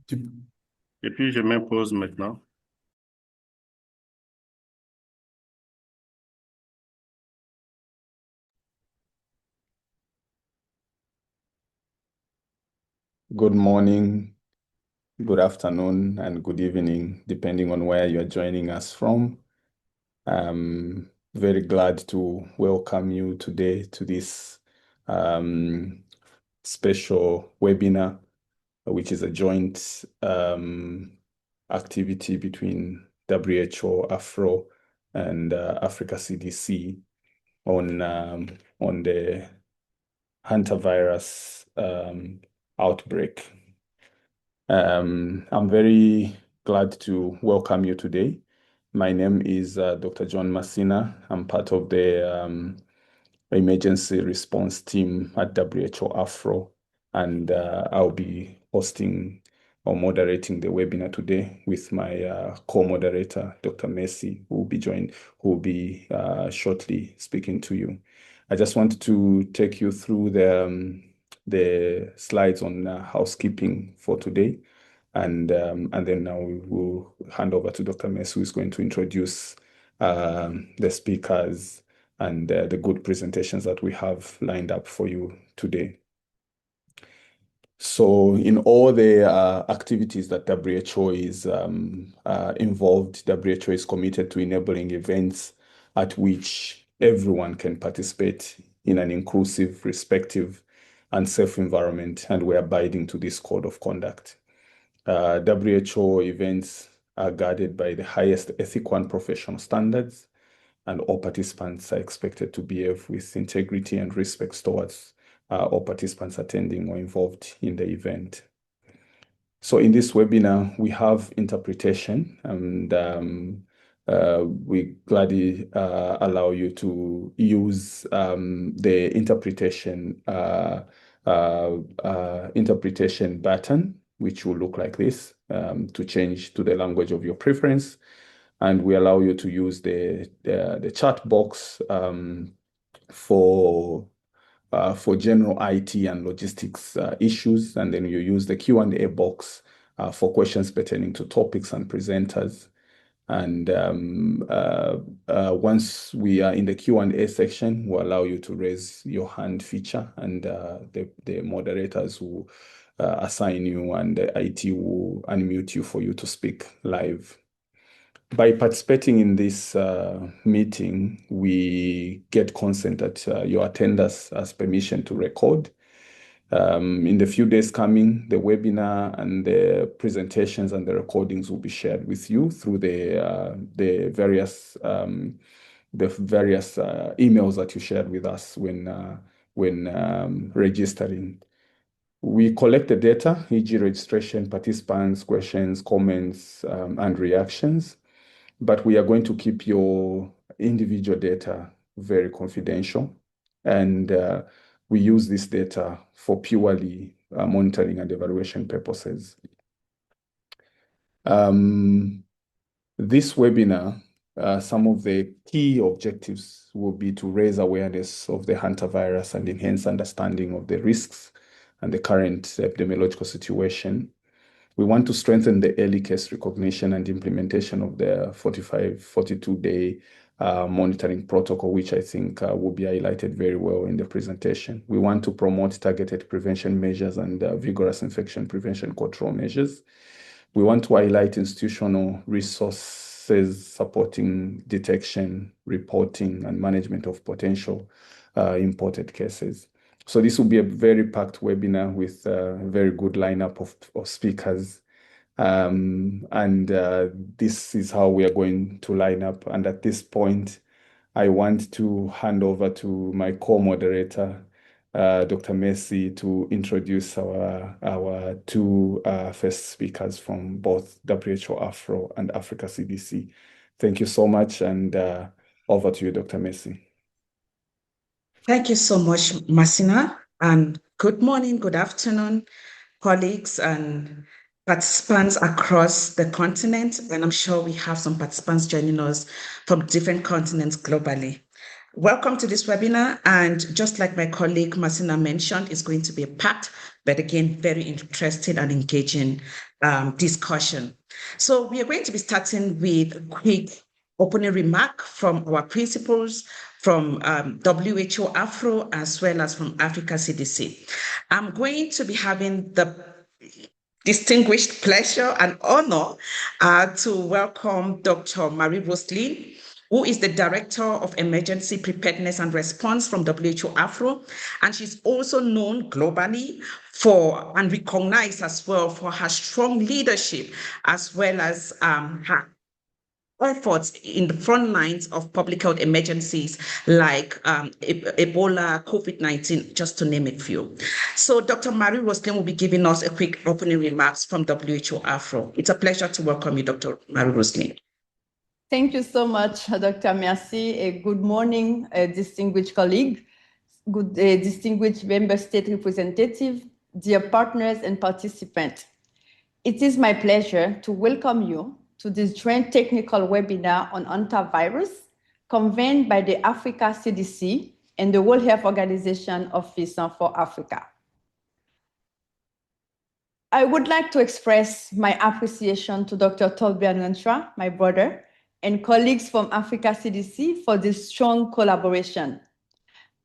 Et puis, je m'impose maintenant. Good morning, good afternoon, and good evening, depending on where you're joining us from. I'm very glad to welcome you today to this special webinar, which is a joint activity between WHO, Afro, and Africa CDC on the hantavirus outbreak. I'm very glad to welcome you today. My name is Dr. John Masina. I'm part of the emergency response team at WHO Afro, and I'll be hosting or moderating the webinar today with my co-moderator, Dr. Messi, who will be shortly speaking to you. I just wanted to take you through the slides on housekeeping for today. And then now we will hand over to Dr. Messi, who is going to introduce the speakers and the good presentations that we have lined up for you today. So in all the activities that WHO is involved, WHO is committed to enabling events at which everyone can participate in an inclusive, respectful, and safe environment, and we're abiding to this code of conduct. WHO events are guarded by the highest ethical and professional standards, and all participants are expected to behave with integrity and respect towards all participants attending or involved in the event. So in this webinar, we have interpretation, and we gladly allow you to use the interpretation button, which will look like this, to change to the language of your preference. And we allow you to use the chat box for general IT and logistics issues, and then you use the Q&A box for questions pertaining to topics and presenters. And once we are in the Q&A section, we'll allow you to raise your hand feature, and the moderators will assign you, and the IT will unmute you for you to speak live. By participating in this meeting, we get consent that your attendance has permission to record. In the few days coming, the webinar and the presentations and the recordings will be shared with you through the various emails that you shared with us when registering. We collect the data, e.g. registration, participants, questions, comments, and reactions, but we are going to keep your individual data very confidential, and we use this data for purely monitoring and evaluation purposes. This webinar, some of the key objectives will be to raise awareness of the hantavirus and enhance understanding of the risks and the current epidemiological situation. We want to strengthen the early case recognition and implementation of the 42-day monitoring protocol, which I think will be highlighted very well in the presentation. We want to promote targeted prevention measures and vigorous infection prevention control measures. We want to highlight institutional resources supporting detection, reporting, and management of potential imported cases. So this will be a very packed webinar with a very good lineup of speakers. This is how we are going to line up. And at this point, I want to hand over to my co-moderator, Dr. Messi, to introduce our two first speakers from both WHO Afro and Africa CDC. Thank you so much, and over to you, Dr. Messi. Thank you so much, Masina, and good morning, good afternoon, colleagues and participants across the continent. And I'm sure we have some participants joining us from different continents globally. Welcome to this webinar. And just like my colleague Masina mentioned, it's going to be a packed, but again, very interesting and engaging discussion. So we are going to be starting with a quick opening remark from our principals, from WHO Afro, as well as from Africa CDC. I'm going to be having the distinguished pleasure and honor to welcome Dr. Marie Roslin, who is the Director of Emergency Preparedness and Response from WHO Afro. And she's also known globally for and recognized as well for her strong leadership, as well as her efforts in the front lines of public health emergencies like Ebola, COVID-19, just to name a few. So Dr. Marie Roslin will be giving us a quick opening remarks from WHO Afro. It's a pleasure to welcome you, Dr. Marie Roslin. Thank you so much, Dr. Merci. Good morning, distinguished colleague, distinguished member state representative, dear partners and participants. It is my pleasure to welcome you to this joint technical webinar on antivirus convened by the Africa CDC and the World Health Organization Office for Africa. I would like to express my appreciation to Dr. Tolbian Renshaw, my brother, and colleagues from Africa CDC for this strong collaboration.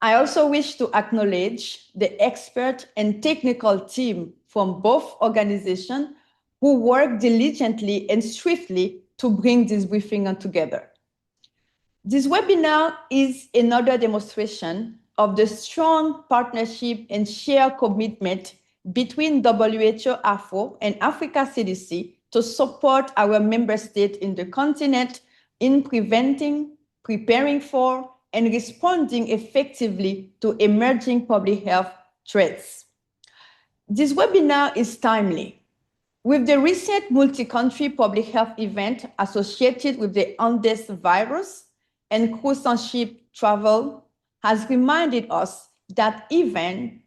I also wish to acknowledge the expert and technical team from both organizations who work diligently and swiftly to bring this briefing together. This webinar is another demonstration of the strong partnership and shared commitment between WHO Afro and Africa CDC to support our member states in the continent in preventing, preparing for, and responding effectively to emerging public health threats. This webinar is timely. With the recent multi-country public health event associated with the Andes virus, and cruise and ship travel has reminded us that even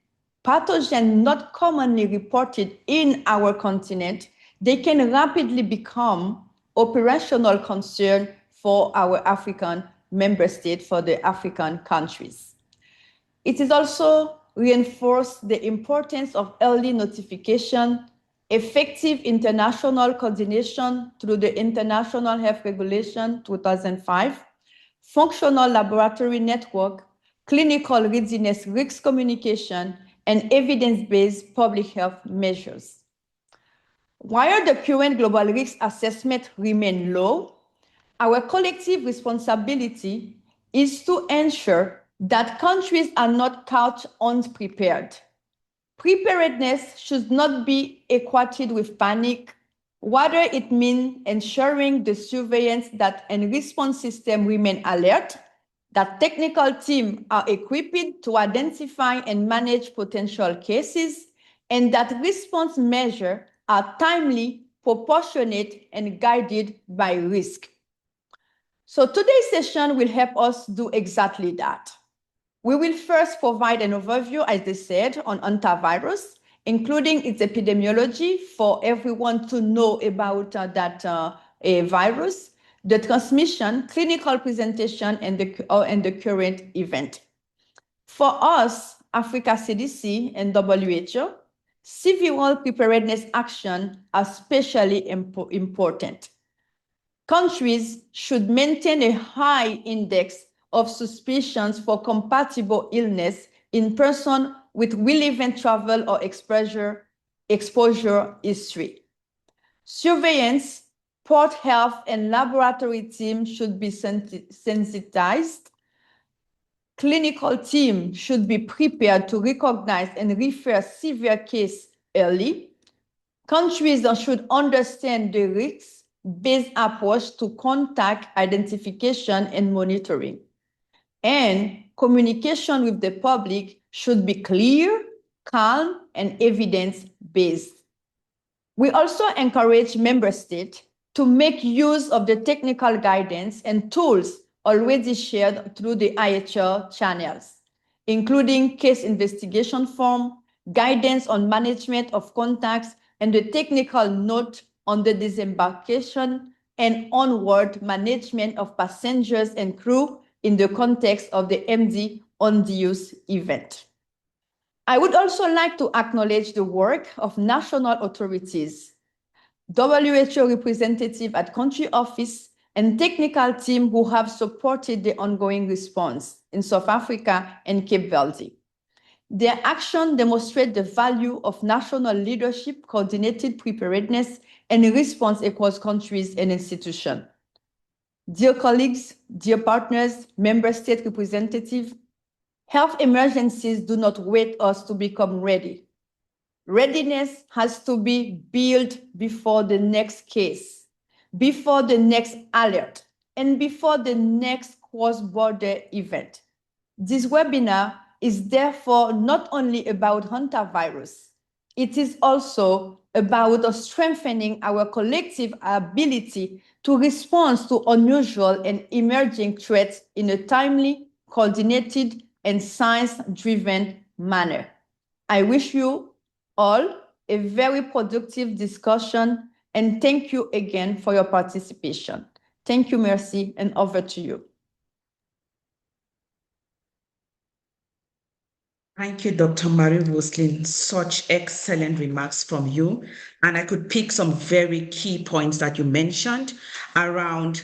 pathogens not commonly reported in our continent, they can rapidly become operational concern for our African member states, for the African countries. It is also reinforced the importance of early notification, effective international coordination through the International Health Regulation 2005, functional laboratory network, clinical readiness risk communication, and evidence-based public health measures. While the current global risk assessment remains low, our collective responsibility is to ensure that countries are not caught unprepared. Preparedness should not be equated with panic. Rather, it means ensuring the surveillance that and response system remain alert, that technical teams are equipped to identify and manage potential cases, and that response measures are timely, proportionate, and guided by risk. So today's session will help us do exactly that. We will first provide an overview, as they said, on antivirus, including its epidemiology for everyone to know about that virus, the transmission, clinical presentation, and the current event. For us, Africa CDC and WHO, civil preparedness action are especially important. Countries should maintain a high index of suspicions for compatible illness in person with relevant travel or exposure history. Surveillance, port health, and laboratory teams should be sensitized. Clinical teams should be prepared to recognize and refer severe cases early. Countries should understand the risks-based approach to contact identification and monitoring. And communication with the public should be clear, calm, and evidence-based. We also encourage member states to make use of the technical guidance and tools already shared through the IHR channels, including case investigation form, guidance on management of contacts, and the technical note on the disembarkation and onward management of passengers and crew in the context of the MD on the Use event. I would also like to acknowledge the work of national authorities, WHO representative at country office, and technical team who have supported the ongoing response in South Africa and Cape Verde. Their action demonstrates the value of national leadership, coordinated preparedness, and response across countries and institutions. Dear colleagues, dear partners, member state representatives, health emergencies do not wait us to become ready. Readiness has to be built before the next case, before the next alert, and before the next cross-border event. This webinar is therefore not only about hantavirus, it is also about strengthening our collective ability to respond to unusual and emerging threats in a timely, coordinated, and science-driven manner. I wish you all a very productive discussion, and thank you again for your participation. Thank you, Mercy, and over to you. Thank you, Dr. Marie-Roselyn. Such excellent remarks from you. And I could pick some very key points that you mentioned around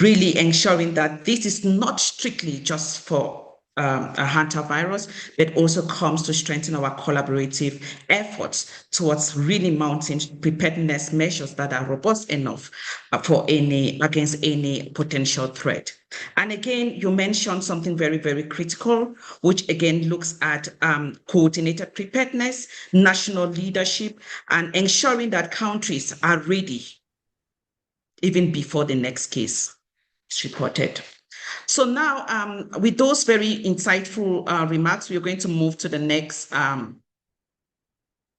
really ensuring that this is not strictly just for a hantavirus, but also comes to strengthen our collaborative efforts towards really mounting preparedness measures that are robust enough against any potential threat. And again, you mentioned something very, very critical, which again looks at coordinated preparedness, national leadership, and ensuring that countries are ready even before the next case is reported. So now, with those very insightful remarks, we're going to move to the next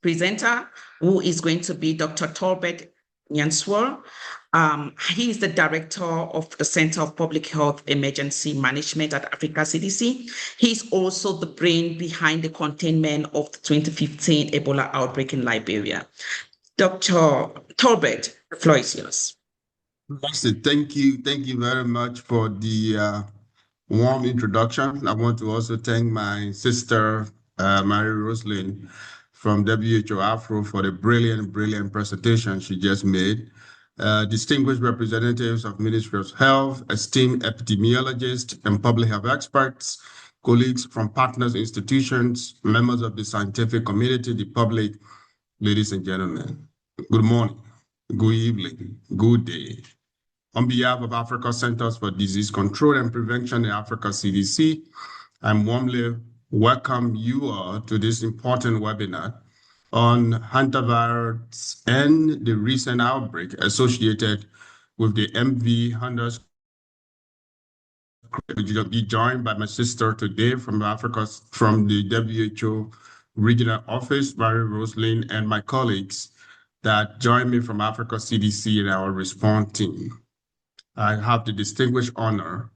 presenter, who is going to be Dr. Torbert Nyanswar. He is the director of the Center of Public Health Emergency Management at Africa CDC. He's also the brain behind the containment of the 2015 Ebola outbreak in Liberia. Dr. Torbert, the floor is yours. Thank you. Thank you very much for the warm introduction. I want to also thank my sister, Marie-Roselyn from WHO Afro for the brilliant presentation she just made. Distinguished representatives of Ministry of Health, esteemed epidemiologists and public health experts, colleagues from partners institutions, members of the scientific community, the public, ladies and gentlemen, good morning, good evening, good day. On behalf of Africa Centers for Disease Control and Prevention in Africa CDC, I warmly welcome you all to this important webinar on hantavirus and the recent outbreak associated with the MV I'll be joined by my sister today from the WHO Regional Office, Marie-Roselyn, and my colleagues that join me from Africa CDC and our response team. I have the distinguished honor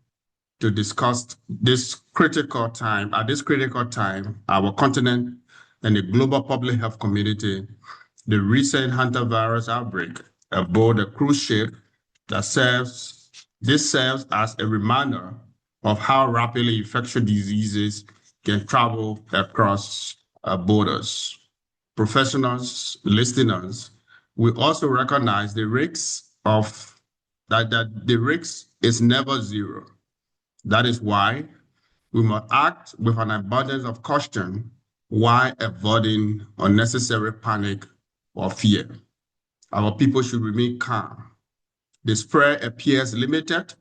to discuss this critical time, our continent and the global public health community, the recent hantavirus outbreak aboard a cruise ship that serves as a reminder of how rapidly infectious diseases can travel across borders. Professionals, listeners, we also recognize the risks of that the risk is never zero. That is why we must act with an abundance of caution while avoiding unnecessary panic or fear. Our people should remain calm. The spread appears limited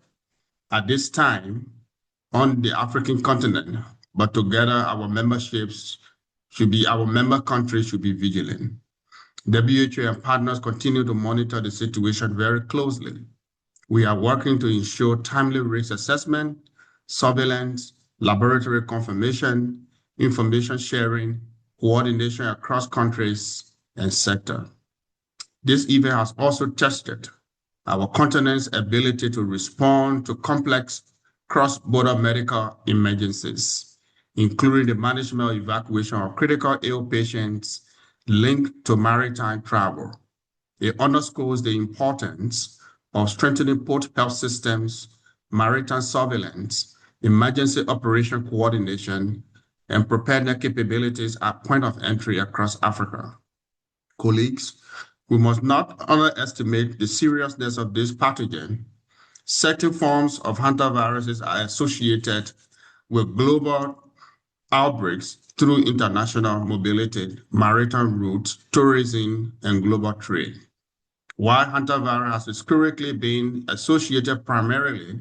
at this time on the African continent, but together our member countries should be vigilant. WHO and partners continue to monitor the situation very closely. We are working to ensure timely risk assessment, surveillance, laboratory confirmation, information sharing, coordination across countries and sector. This event has also tested our continent's ability to respond to complex cross-border medical emergencies, including the management or evacuation of critical ill patients linked to maritime travel. It underscores the importance of strengthening both health systems, maritime surveillance, emergency operation coordination, and preparedness capabilities at point of entry across Africa. Colleagues, we must not underestimate the seriousness of this pathogen. Certain forms of hantaviruses are associated with global outbreaks through international mobility, maritime routes, tourism, and global trade. While hantavirus has historically been associated primarily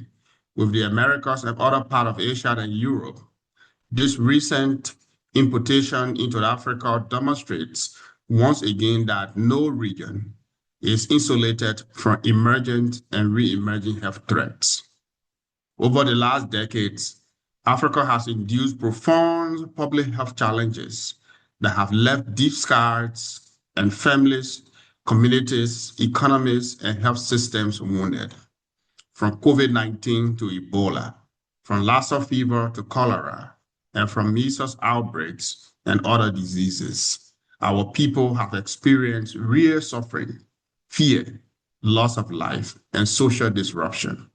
with the Americas and other parts of Asia and Europe, this recent importation into Africa demonstrates once again that no region is insulated from emergent and re-emerging health threats. Over the last decades, Africa has induced profound public health challenges that have left deep scars and families, communities, economies, and health systems wounded. From COVID-19 to Ebola, from Lassa fever to cholera, and from measles outbreaks and other diseases, our people have experienced real suffering, fear, loss of life, and social disruption.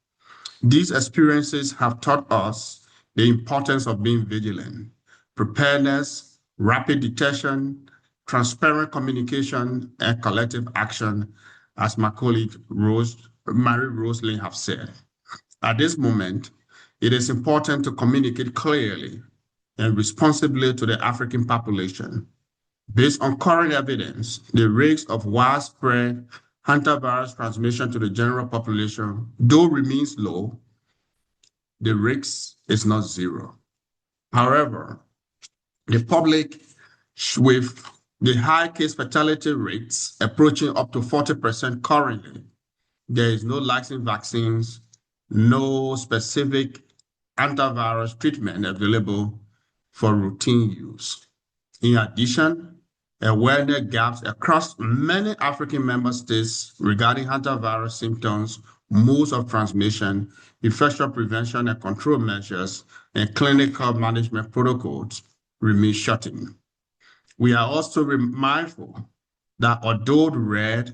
These experiences have taught us the importance of being vigilant, preparedness, rapid detection, transparent communication, and collective action, as my colleague Mary-Rose Lane have said. At this moment, it is important to communicate clearly and responsibly to the African population. Based on current evidence, the rates of widespread hantavirus transmission to the general population, though remains low, the risk is not zero. However, the public, with the high case fatality rates approaching up to 40% currently, there is no licensed vaccines, no specific antivirus treatment available for routine use. In addition, awareness gaps across many African member states regarding hantavirus symptoms, modes of transmission, infection prevention and control measures, and clinical management protocols remain shocking. We are also mindful that although rare,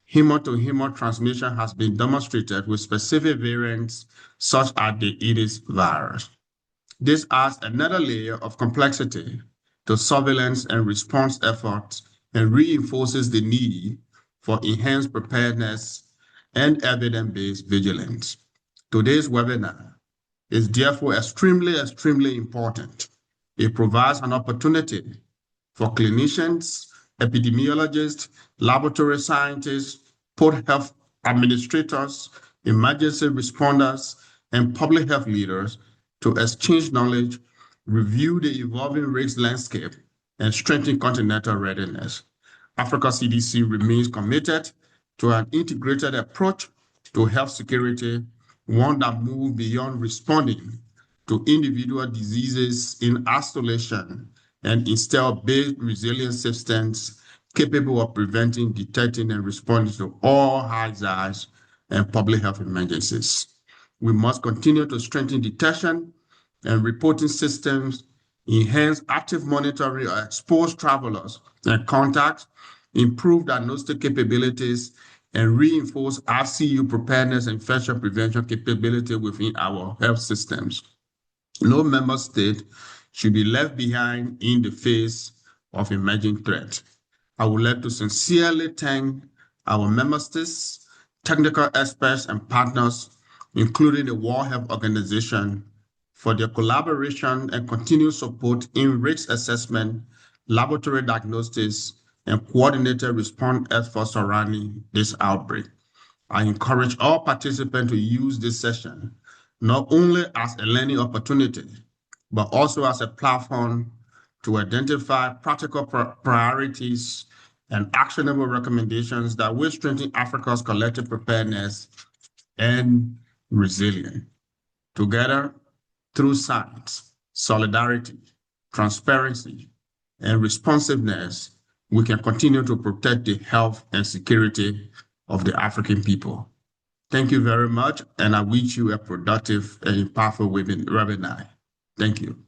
human-to-human transmission has been demonstrated with specific variants such as the Aedes virus. This adds another layer of complexity to surveillance and response efforts and reinforces the need for enhanced preparedness and evidence-based vigilance. Today's webinar is therefore extremely important. It provides an opportunity for clinicians, epidemiologists, laboratory scientists, public health administrators, emergency responders, and public health leaders to exchange knowledge, review the evolving risk landscape, and strengthen continental readiness. Africa CDC remains committed to an integrated approach to health security, one that moves beyond responding to individual diseases in isolation and instead build resilient systems capable of preventing, detecting, and responding to all hazards and public health emergencies. We must continue to strengthen detection and reporting systems, enhance active monitoring of exposed travelers and contacts, improve diagnostic capabilities, and reinforce ICU preparedness and infection prevention capability within our health systems. No member state should be left behind in the face of emerging threats. I would like to sincerely thank our member states, technical experts, and partners, including the World Health Organization, for their collaboration and continued support in risk assessment, laboratory diagnostics, and coordinated response efforts surrounding this outbreak. I encourage all participants to use this session not only as a learning opportunity, but also as a platform to identify practical priorities and actionable recommendations that will strengthen Africa's collective preparedness and resilience. Together, through science, solidarity, transparency, and responsiveness, we can continue to protect the health and security of the African people. Thank you very much, and I wish you a productive and impactful webinar. Thank you.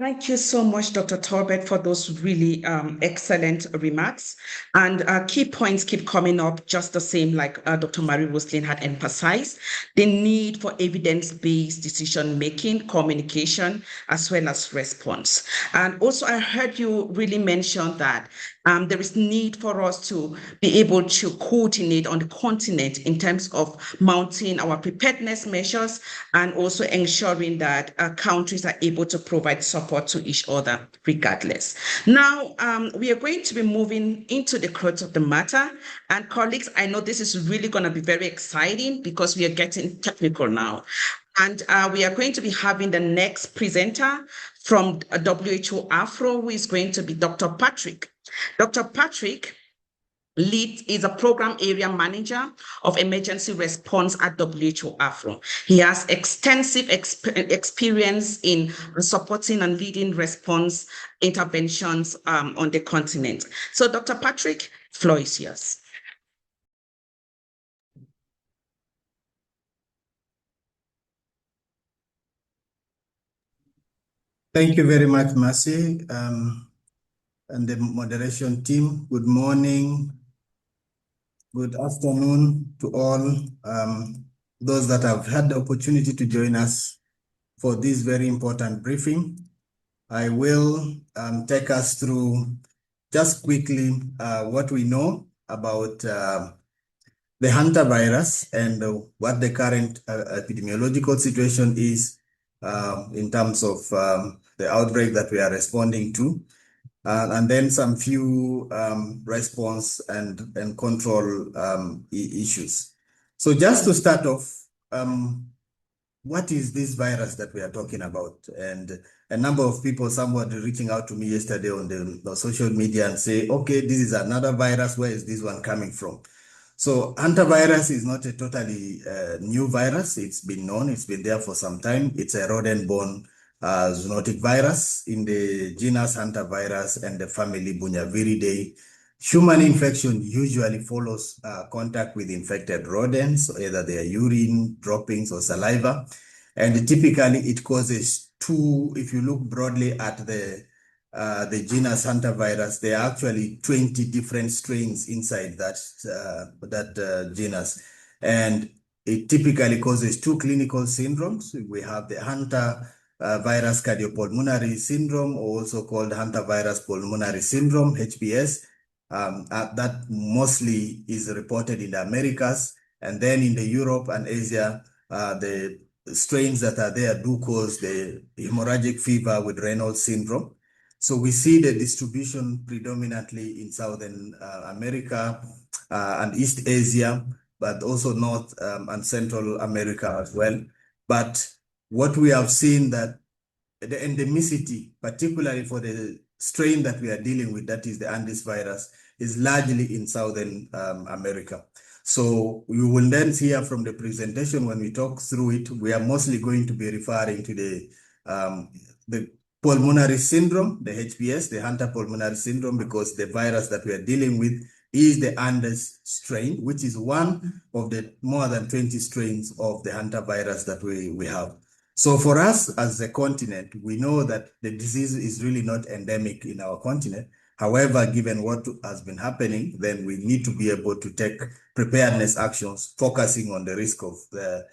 Thank you so much, Dr. Torbett, for those really excellent remarks. And key points keep coming up, just the same like Dr. Marie Roslin had emphasized. The need for evidence-based decision-making, communication, as well as response. And also, I heard you really mention that there is need for us to be able to coordinate on the continent in terms of mounting our preparedness measures and also ensuring that countries are able to provide support to each other regardless. Now, we are going to be moving into the crux of the matter. And colleagues, I know this is really going to be very exciting because we are getting technical now. And we are going to be having the next presenter from WHO Afro, who is going to be Dr. Patrick. Dr. Patrick is a program area manager of emergency response at WHO Afro. He has extensive experience in supporting and leading response interventions on the continent. So Dr. Patrick, floor is yours. Thank you very much, Mercy, and the moderation team. Good morning, good afternoon to all those that have had the opportunity to join us for this very important briefing. I will take us through just quickly what we know about the hantavirus and what the current epidemiological situation is in terms of the outbreak that we are responding to, and then some few response and control issues. So just to start off, what is this virus that we are talking about? And a number of people, somewhat reaching out to me yesterday on the social media and say, okay, this is another virus. Where is this one coming from? So hantavirus is not a totally new virus. It's been known, it's been there for some time. It's a rodent-borne zoonotic virus in the genus hantavirus and the family Bunyaviridae. Human infection usually follows contact with infected rodents, either their urine, droppings, or saliva. And typically it causes two, if you look broadly at the genus hantavirus, there are actually 20 different strains inside that genus. And it typically causes two clinical syndromes. We have the hantavirus cardiopulmonary syndrome, also called hantavirus pulmonary syndrome, HPS. That mostly is reported in the Americas. And then in the Europe and Asia, the strains that are there do cause the hemorrhagic fever with Reynolds syndrome. So we see the distribution predominantly in Southern America and East Asia, but also North and Central America as well. But what we have seen that the endemicity, particularly for the strain that we are dealing with, that is the Andes virus, is largely in Southern America. So you will then hear from the presentation when we talk through it, we are mostly going to be referring to the pulmonary syndrome, the HPS, the hantavirus syndrome, because the virus that we are dealing with is the Andes strain, which is one of the more than 20 strains of the hantavirus that we have. So for us as a continent, we know that the disease is really not endemic in our continent. However, given what has been happening, then we need to be able to take preparedness actions, focusing on the risk of the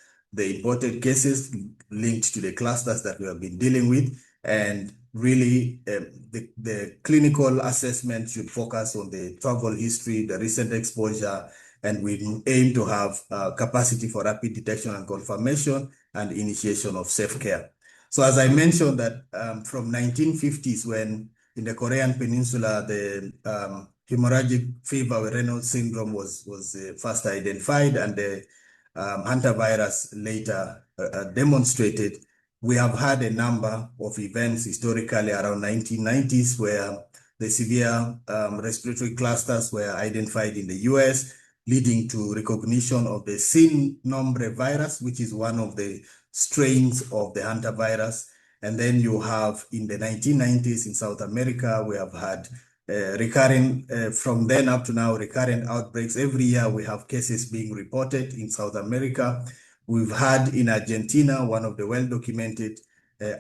imported cases linked to the clusters that we have been dealing with. And really, the clinical assessment should focus on the travel history, the recent exposure, and we aim to have capacity for rapid detection and confirmation and initiation of safe care. So as I mentioned that from 1950s, when in the Korean Peninsula, the hemorrhagic fever with Reynolds syndrome was first identified, and the hantavirus later demonstrated, we have had a number of events historically around 1990s where the severe respiratory clusters were identified in the US, leading to recognition of the sin nombre virus, which is one of the strains of the hantavirus. And then you have in the 1990s in South America, we have had recurring, from then up to now, recurrent outbreaks. Every year we have cases being reported in South America. We've had in Argentina, one of the well-documented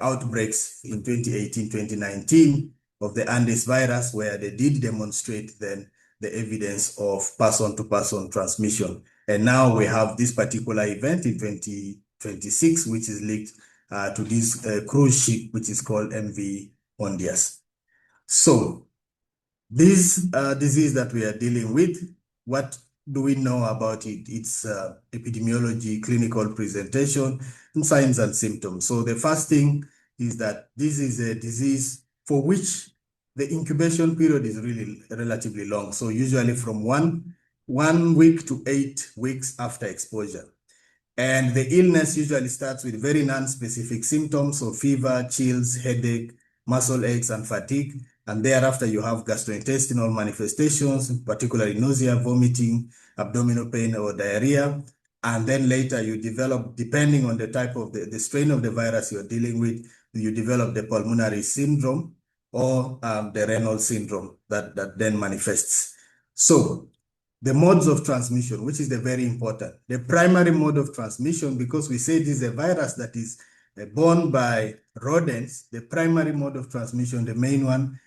outbreaks in 2018, 2019 of the Andes virus, where they did demonstrate then the evidence of person-to-person transmission. And now we have this particular event in 2026, which is linked to this cruise ship, which is called MV Hondias. So this disease that we are dealing with, what do we know about it? It's epidemiology, clinical presentation, and signs and symptoms. So the first thing is that this is a disease for which the incubation period is really relatively long. So usually from one week to 8 weeks after exposure. And the illness usually starts with very non-specific symptoms of fever, chills, headache, muscle aches, and fatigue. And thereafter, you have gastrointestinal manifestations, particularly nausea, vomiting, abdominal pain, or diarrhea. And then later you develop, depending on the type of the strain of the virus you're dealing with, you develop the pulmonary syndrome or the renal syndrome that then manifests. So the modes of transmission, which is the very important. The primary mode of transmission, because we say this is a virus that is borne by rodents, the primary mode of transmission, the main one,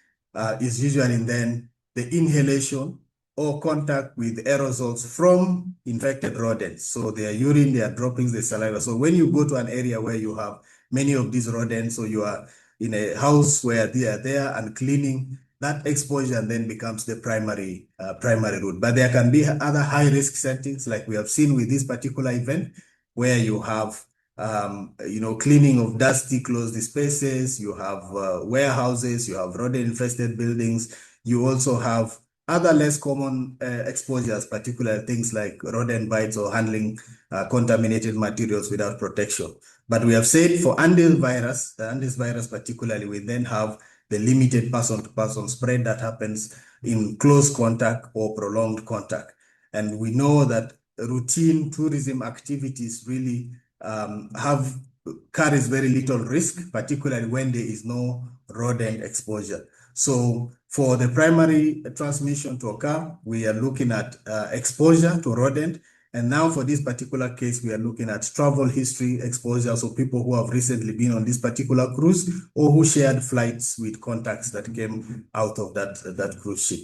is usually then the inhalation or contact with aerosols from infected rodents. So their urine, their droppings, their saliva. So when you go to an area where you have many of these rodents, or you are in a house where they are there and cleaning, that exposure then becomes the primary route. But there can be other high-risk settings, like we have seen with this particular event, where you have cleaning of dusty, closed spaces, you have warehouses, you have rodent-infested buildings. You also have other less common exposures, particularly things like rodent bites or handling contaminated materials without protection. But we have said for the Andes virus particularly, we then have the limited person-to-person spread that happens in close contact or prolonged contact. And we know that routine tourism activities really carries very little risk, particularly when there is no rodent exposure. So for the primary transmission to occur, we are looking at exposure to rodent. And now for this particular case, we are looking at travel history exposure. So people who have recently been on this particular cruise or who shared flights with contacts that came out of that cruise ship.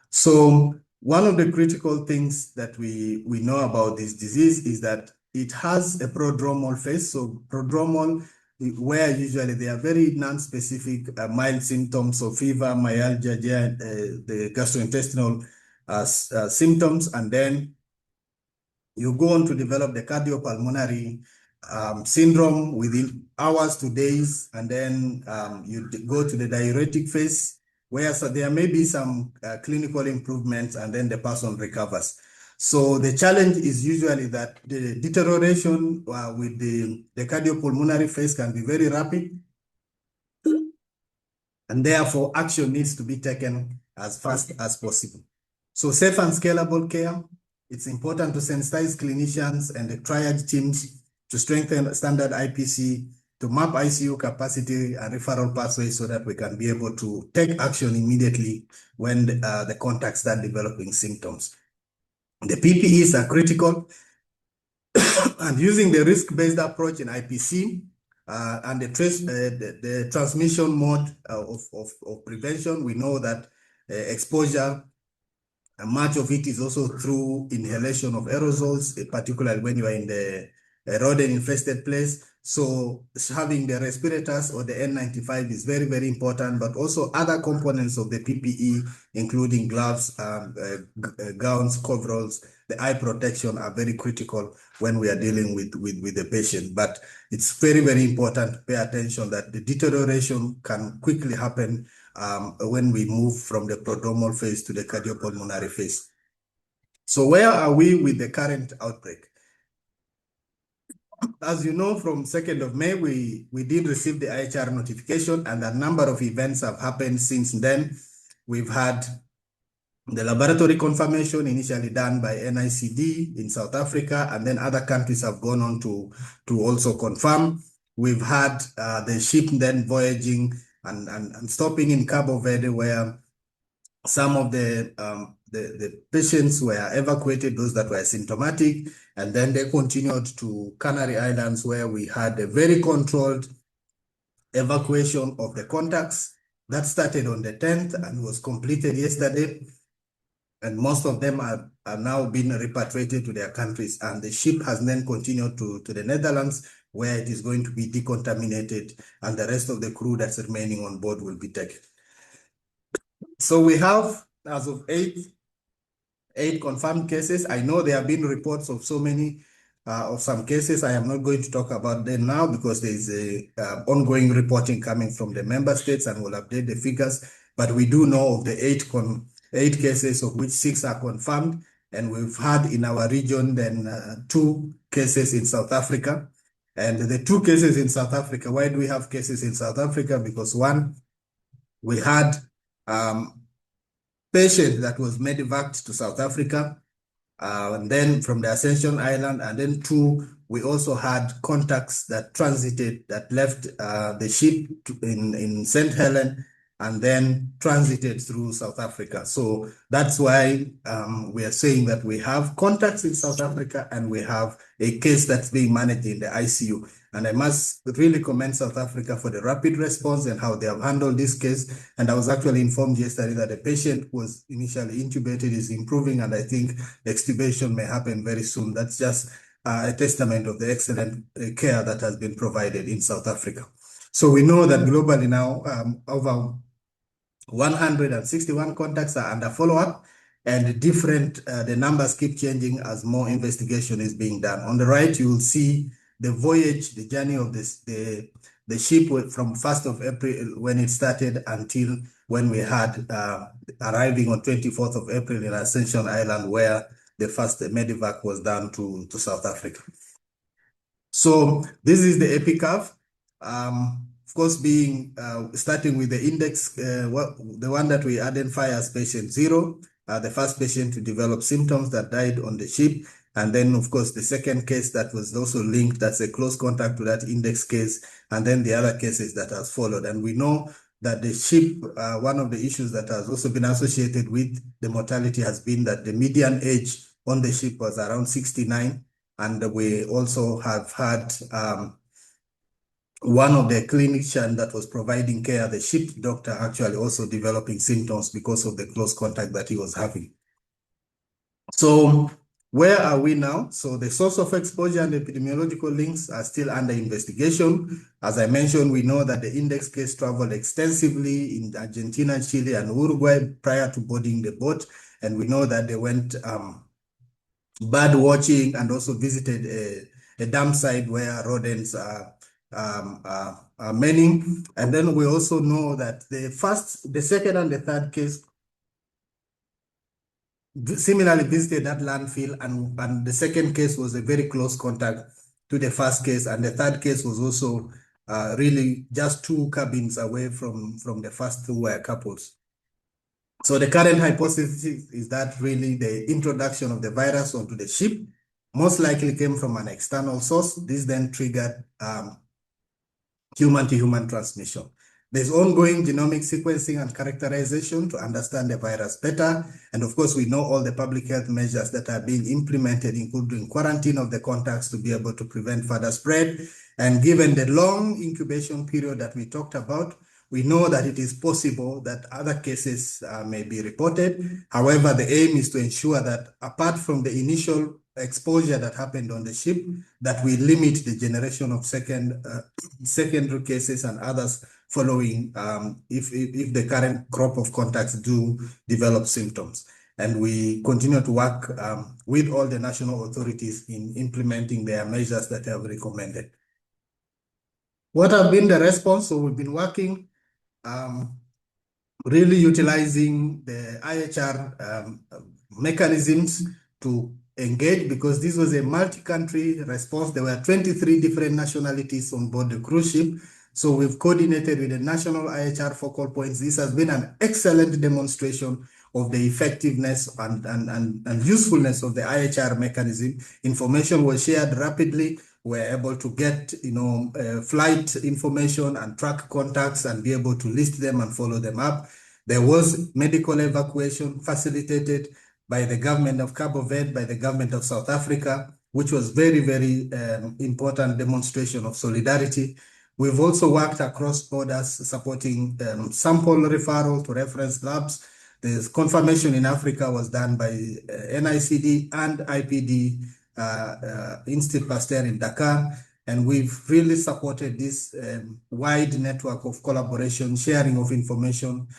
So one of the critical things that we know about this disease is that it has a prodromal phase. So prodromal, where usually they are very non-specific mild symptoms of fever, myalgia, the gastrointestinal symptoms, and then you go on to develop the cardiopulmonary syndrome within hours to days, and then you go to the diuretic phase, where there may be some clinical improvements, and then the person recovers. So the challenge is usually that the deterioration with the cardiopulmonary phase can be very rapid, and therefore action needs to be taken as fast as possible. So safe and scalable care. It's important to sensitize clinicians and the triage teams to strengthen standard IPC, to map ICU capacity and referral pathways so that we can be able to take action immediately when the contacts start developing symptoms. The PPEs are critical, and using the risk-based approach in IPC and the transmission mode of prevention, we know that exposure, much of it is also through inhalation of aerosols, particularly when you are in the rodent-infested place. So having the respirators or the N95 is very, very important, but also other components of the PPE, including gloves, gowns, coveralls, the eye protection are very critical when we are dealing with the patient. But it's very, very important to pay attention that the deterioration can quickly happen when we move from the prodromal phase to the cardiopulmonary phase. So where are we with the current outbreak? As you know, from 2nd of May, we did receive the IHR notification, and a number of events have happened since then. We've had the laboratory confirmation initially done by NICD in South Africa, and then other countries have gone on to also confirm. We've had the ship then voyaging and stopping in Cabo Verde, where some of the patients were evacuated, those that were symptomatic, and then they continued to Canary Islands, where we had a very controlled evacuation of the contacts. That started on the 10th and was completed yesterday. And most of them are now being repatriated to their countries. And the ship has then continued to the Netherlands, where it is going to be decontaminated, and the rest of the crew that's remaining on board will be taken. So we have, as of eight confirmed cases. I know there have been reports of so many, of some cases. I am not going to talk about them now because there is a ongoing reporting coming from the member states, and we'll update the figures. But we do know of the eight cases, of which 6 are confirmed. And we've had in our region then 2 cases in South Africa. And the 2 cases in South Africa, why do we have cases in South Africa? Because one, we had patient that was medevaced to South Africa, and then from the Ascension Island, and then 2, we also had contacts that transited, that left the ship in St. Helena, and then transited through South Africa. So that's why we are saying that we have contacts in South Africa, and we have a case that's being managed in the ICU. And I must really commend South Africa for the rapid response and how they have handled this case. And I was actually informed yesterday that the patient was initially intubated, is improving, and I think extubation may happen very soon. That's just a testament of the excellent care that has been provided in South Africa. So we know that globally now, over 161 contacts are under follow-up, and the numbers keep changing as more investigation is being done. On the right, you will see the voyage, the journey of the ship from 1st of April when it started until when we had arriving on 24th of April in Ascension Island, where the first medevac was done to South Africa. So this is the epi curve. Of course, being starting with the index, the one that we identify as patient 0, the first patient to develop symptoms that died on the ship. And then, of course, the second case that was also linked, that's a close contact to that index case. And then the other cases that has followed. And we know that the ship, one of the issues that has also been associated with the mortality has been that the median age on the ship was around 69. And we also have had one of the clinicians that was providing care, the ship doctor, actually also developing symptoms because of the close contact that he was having. So where are we now? So the source of exposure and epidemiological links are still under investigation. As I mentioned, we know that the index case traveled extensively in Argentina, Chile, and Uruguay prior to boarding the boat. And we know that they went bird watching and also visited a dam site where rodents are many. And then we also know that the second and the third case similarly visited that landfill, and the second case was a very close contact to the first case, and the third case was also really just 2 cabins away from the first 2 were couples. So the current hypothesis is that really the introduction of the virus onto the ship most likely came from an external source. This then triggered human-to-human transmission. There's ongoing genomic sequencing and characterization to understand the virus better. And of course, we know all the public health measures that are being implemented, including quarantine of the contacts to be able to prevent further spread. And given the long incubation period that we talked about, we know that it is possible that other cases may be reported. However, the aim is to ensure that apart from the initial exposure that happened on the ship, that we limit the generation of secondary cases and others following if the current crop of contacts do develop symptoms. And we continue to work with all the national authorities in implementing their measures that they have recommended. What have been the response? So we've been working really utilizing the IHR mechanisms to engage, because this was a multi-country response. There were 23 different nationalities on board the cruise ship. So we've coordinated with the national IHR focal points. This has been an excellent demonstration of the effectiveness and usefulness of the IHR mechanism. Information was shared rapidly. We're able to get, flight information and track contacts and be able to list them and follow them up. There was medical evacuation facilitated by the government of Cabo Verde, by the government of South Africa, which was very, very important demonstration of solidarity. We've also worked across borders supporting sample referral to reference labs. The confirmation in Africa was done by NICD and IPD, Institut Pasteur in Dakar. And we've really supported this wide network of collaboration, sharing of information,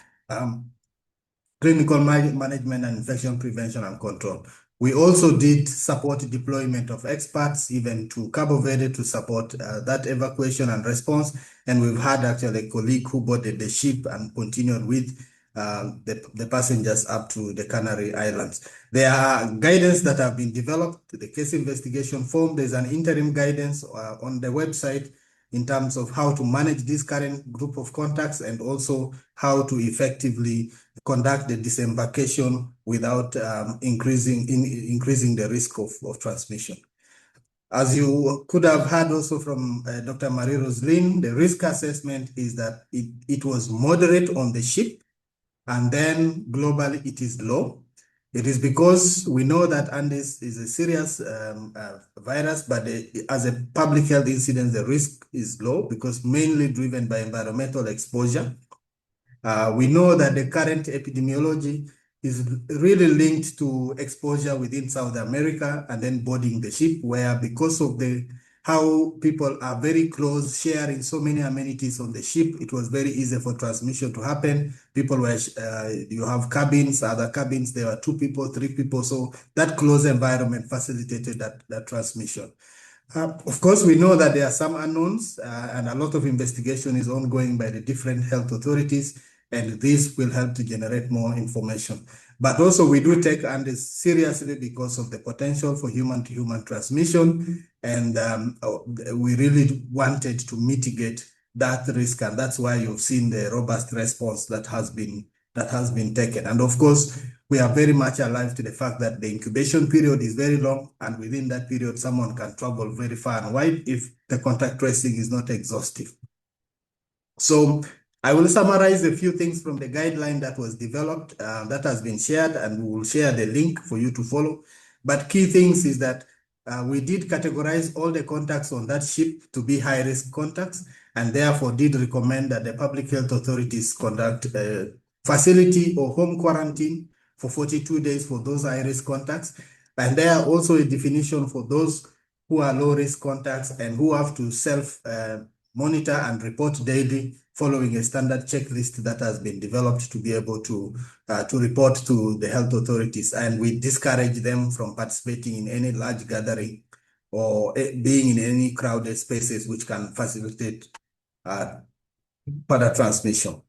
clinical management and infection prevention and control. We also did support deployment of experts even to Cabo Verde to support that evacuation and response. And we've had actually a colleague who boarded the ship and continued with the passengers up to the Canary Islands. There are guidance that have been developed, the case investigation form. There's an interim guidance on the website in terms of how to manage this current group of contacts and also how to effectively conduct the disembarkation without increasing the risk of transmission. As you could have heard also from Dr. Marie-Roseline, the risk assessment is that it was moderate on the ship, and then globally it is low. It is because we know that Andes is a serious virus, but as a public health incident, the risk is low because mainly driven by environmental exposure. We know that the current epidemiology is really linked to exposure within South America and then boarding the ship, where because of how people are very close, sharing so many amenities on the ship, it was very easy for transmission to happen. People were, you have cabins, other cabins, there were 2 people, 3 people. So that close environment facilitated that transmission. Of course, we know that there are some unknowns and a lot of investigation is ongoing by the different health authorities, and this will help to generate more information. But also we do take Andes seriously because of the potential for human-to-human transmission, and we really wanted to mitigate that risk, and that's why you've seen the robust response that has been taken. And of course, we are very much alive to the fact that the incubation period is very long, and within that period, someone can travel very far and wide if the contact tracing is not exhaustive. So I will summarize a few things from the guideline that was developed, that has been shared, and we will share the link for you to follow. But key things is that we did categorize all the contacts on that ship to be high-risk contacts, and therefore did recommend that the public health authorities conduct facility or home quarantine for 42 days for those high-risk contacts. And there are also a definition for those who are low-risk contacts and who have to self-monitor and report daily following a standard checklist that has been developed to be able to report to the health authorities. And we discourage them from participating in any large gathering or being in any crowded spaces which can facilitate further transmission.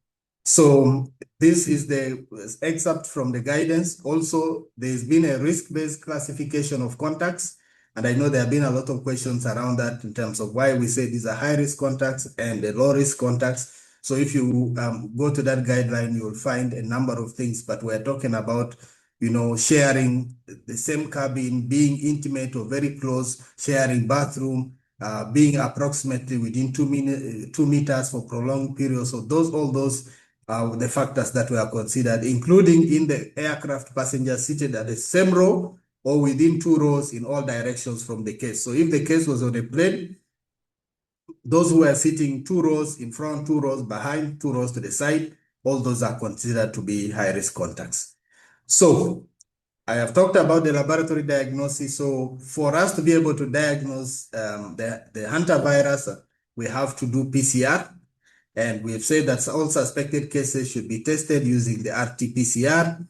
So this is the excerpt from the guidance. Also, there's been a risk-based classification of contacts, and I know there have been a lot of questions around that in terms of why we say these are high-risk contacts and the low-risk contacts. So if you go to that guideline, you will find a number of things, but we're talking about, sharing the same cabin, being intimate or very close, sharing bathroom, being approximately within 2 meters for prolonged periods. So all those are the factors that were considered, including in the aircraft passengers seated at the same row or within 2 rows in all directions from the case. So if the case was on a plane, those who are sitting 2 rows in front, 2 rows behind, 2 rows to the side, all those are considered to be high-risk contacts. So I have talked about the laboratory diagnosis. So for us to be able to diagnose the hantavirus, we have to do PCR. And we've said that all suspected cases should be tested using the RT-PCR,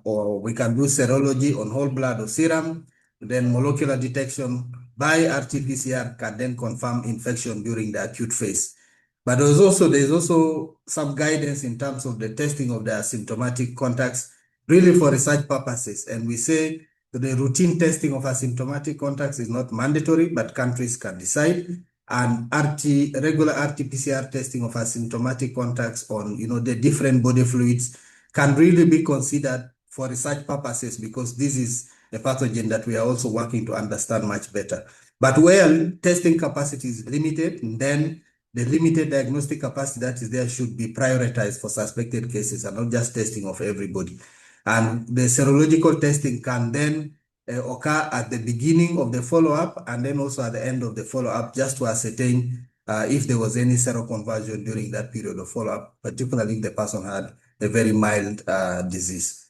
or we can do serology on whole blood or serum. Then molecular detection by RT-PCR can then confirm infection during the acute phase. But there's also some guidance in terms of the testing of the asymptomatic contacts, really for research purposes. And we say that the routine testing of asymptomatic contacts is not mandatory, but countries can decide. And regular RT-PCR testing of asymptomatic contacts on the different body fluids can really be considered for research purposes, because this is a pathogen that we are also working to understand much better. But where testing capacity is limited, then the limited diagnostic capacity that is there should be prioritized for suspected cases and not just testing of everybody. And the serological testing can then occur at the beginning of the follow-up and then also at the end of the follow-up, just to ascertain if there was any seroconversion during that period of follow-up, particularly if the person had a very mild disease.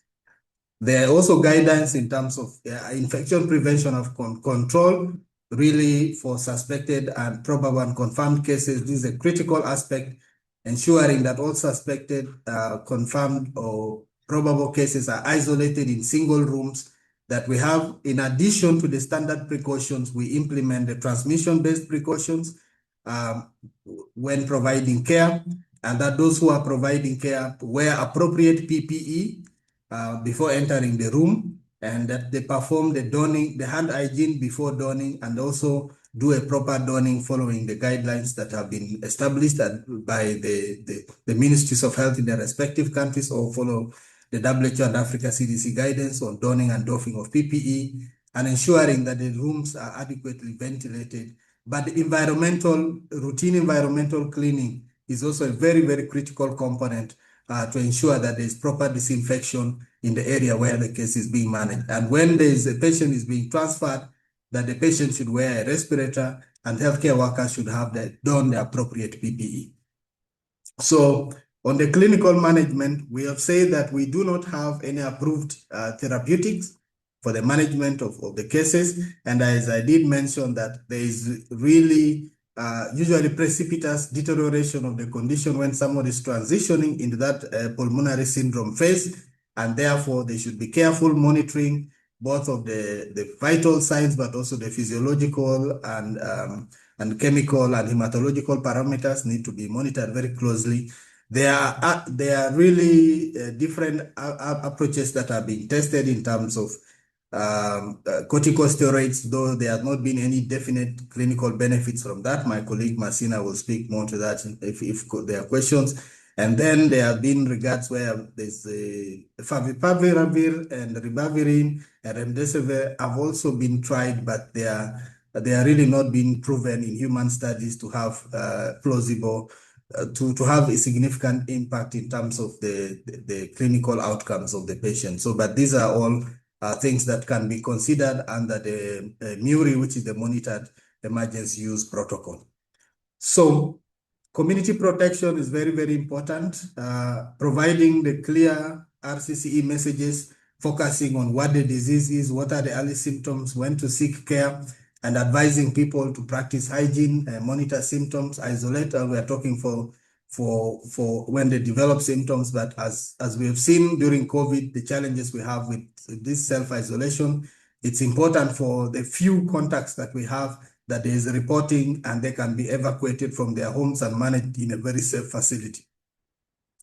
There are also guidelines in terms of infection prevention of control, really for suspected and probable and confirmed cases. This is a critical aspect, ensuring that all suspected, confirmed or probable cases are isolated in single rooms, that we have, in addition to the standard precautions, we implement the transmission-based precautions when providing care, and that those who are providing care wear appropriate PPE before entering the room, and that they perform the donning, the hand hygiene before donning, and also do a proper donning following the guidelines that have been established by the ministries of health in their respective countries, or follow the WHO and Africa CDC guidance on donning and doffing of PPE, and ensuring that the rooms are adequately ventilated. But the routine environmental cleaning is also a very, very critical component to ensure that there is proper disinfection in the area where the case is being managed. And when there is a patient is being transferred, that the patient should wear a respirator, and healthcare workers should have done the appropriate PPE. So on the clinical management, we have said that we do not have any approved therapeutics for the management of the cases. And as I did mention, that there is really usually precipitous deterioration of the condition when someone is transitioning into that pulmonary syndrome phase, and therefore they should be careful monitoring both of the vital signs, but also the physiological and chemical and hematological parameters need to be monitored very closely. There are really different approaches that are being tested in terms of corticosteroids, though there have not been any definite clinical benefits from that. My colleague Masina will speak more to that if there are questions. And then there have been regards where there's favipiravir and ribavirin and remdesivir have also been tried, but they are really not being proven in human studies to have plausible, to have a significant impact in terms of the clinical outcomes of the patient. So, but these are all things that can be considered under the MURI, which is the Monitored Emergency Use Protocol. So community protection is very, very important. Providing the clear RCCE messages, focusing on what the disease is, what are the early symptoms, when to seek care, and advising people to practice hygiene, monitor symptoms, isolate. We are talking for when they develop symptoms, but as we have seen during COVID, the challenges we have with this self-isolation, it's important for the few contacts that we have that there is reporting, and they can be evacuated from their homes and managed in a very safe facility.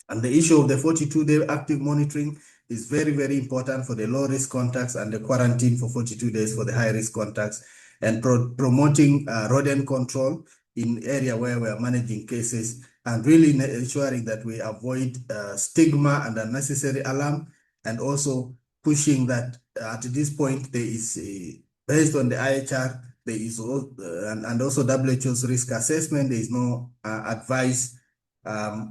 And the issue of the 42-day active monitoring is very, very important for the low-risk contacts, and the quarantine for 42 days for the high-risk contacts, and promoting rodent control in area where we are managing cases, and really ensuring that we avoid stigma and unnecessary alarm, and also pushing that at this point there is, based on the IHR, there is and also WHO's risk assessment, there is no advice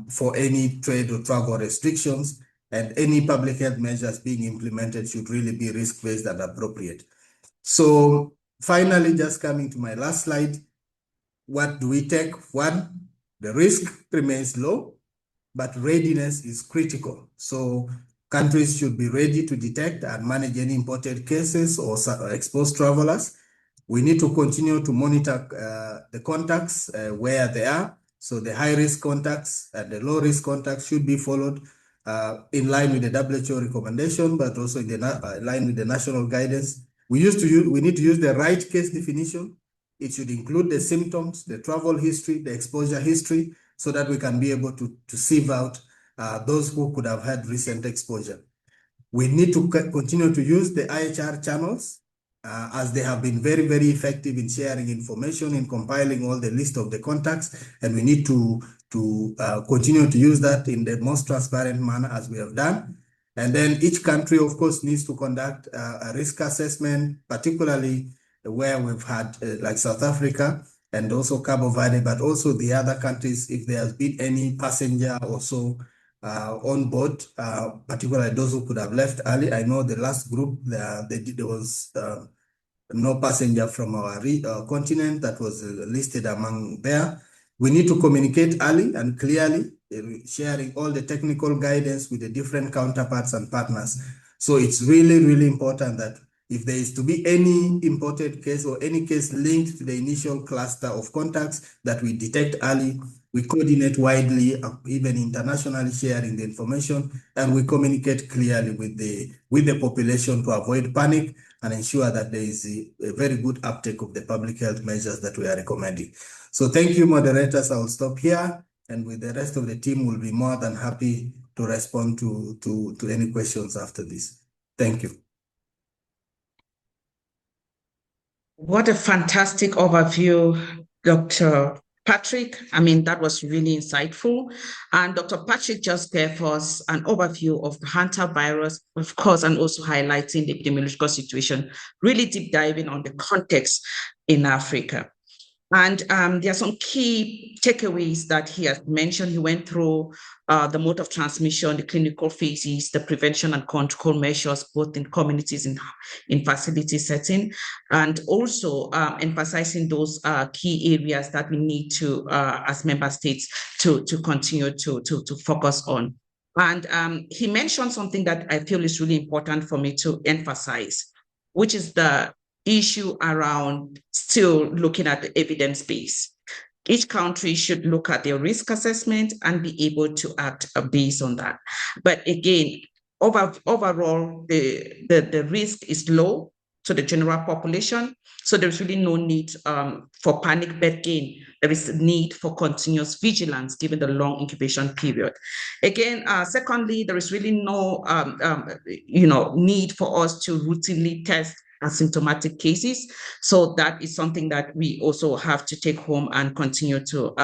for any trade or travel restrictions, and any public health measures being implemented should really be risk-based and appropriate. So finally, just coming to my last slide, what do we take? One, the risk remains low, but readiness is critical. So countries should be ready to detect and manage any imported cases or exposed travelers. We need to continue to monitor the contacts where they are. So the high-risk contacts and the low-risk contacts should be followed in line with the WHO recommendation, but also in line with the national guidance. We need to use the right case definition. It should include the symptoms, the travel history, the exposure history, so that we can be able to sieve out those who could have had recent exposure. We need to continue to use the IHR channels as they have been very, very effective in sharing information, in compiling all the list of the contacts, and we need to continue to use that in the most transparent manner as we have done. And then each country, of course, needs to conduct a risk assessment, particularly where we've had like South Africa and also Cabo Verde, but also the other countries, if there has been any passenger or so on board, particularly those who could have left early. I know the last group, there was no passenger from our continent that was listed among there. We need to communicate early and clearly, sharing all the technical guidance with the different counterparts and partners. So it's really, really important that if there is to be any imported case or any case linked to the initial cluster of contacts, that we detect early, we coordinate widely, even internationally sharing the information, and we communicate clearly with the population to avoid panic and ensure that there is a very good uptake of the public health measures that we are recommending. So thank you, moderators. I will stop here, and with the rest of the team, we'll be more than happy to respond to any questions after this. Thank you. What a fantastic overview, Dr. Patrick. I mean, that was really insightful. And Dr. Patrick just gave us an overview of the hantavirus, of course, and also highlighting the epidemiological situation, really deep diving on the context in Africa. And there are some key takeaways that he has mentioned. He went through the mode of transmission, the clinical phases, the prevention and control measures, both in communities and in facility setting, and also emphasizing those key areas that we need to, as member states, to continue to focus on. And he mentioned something that I feel is really important for me to emphasize, which is the issue around still looking at the evidence base. Each country should look at their risk assessment and be able to act based on that. But again, overall, the risk is low to the general population. So there's really no need for panic, but again, there is a need for continuous vigilance given the long incubation period. Again, secondly, there is really no need for us to routinely test asymptomatic cases. So that is something that we also have to take home and continue to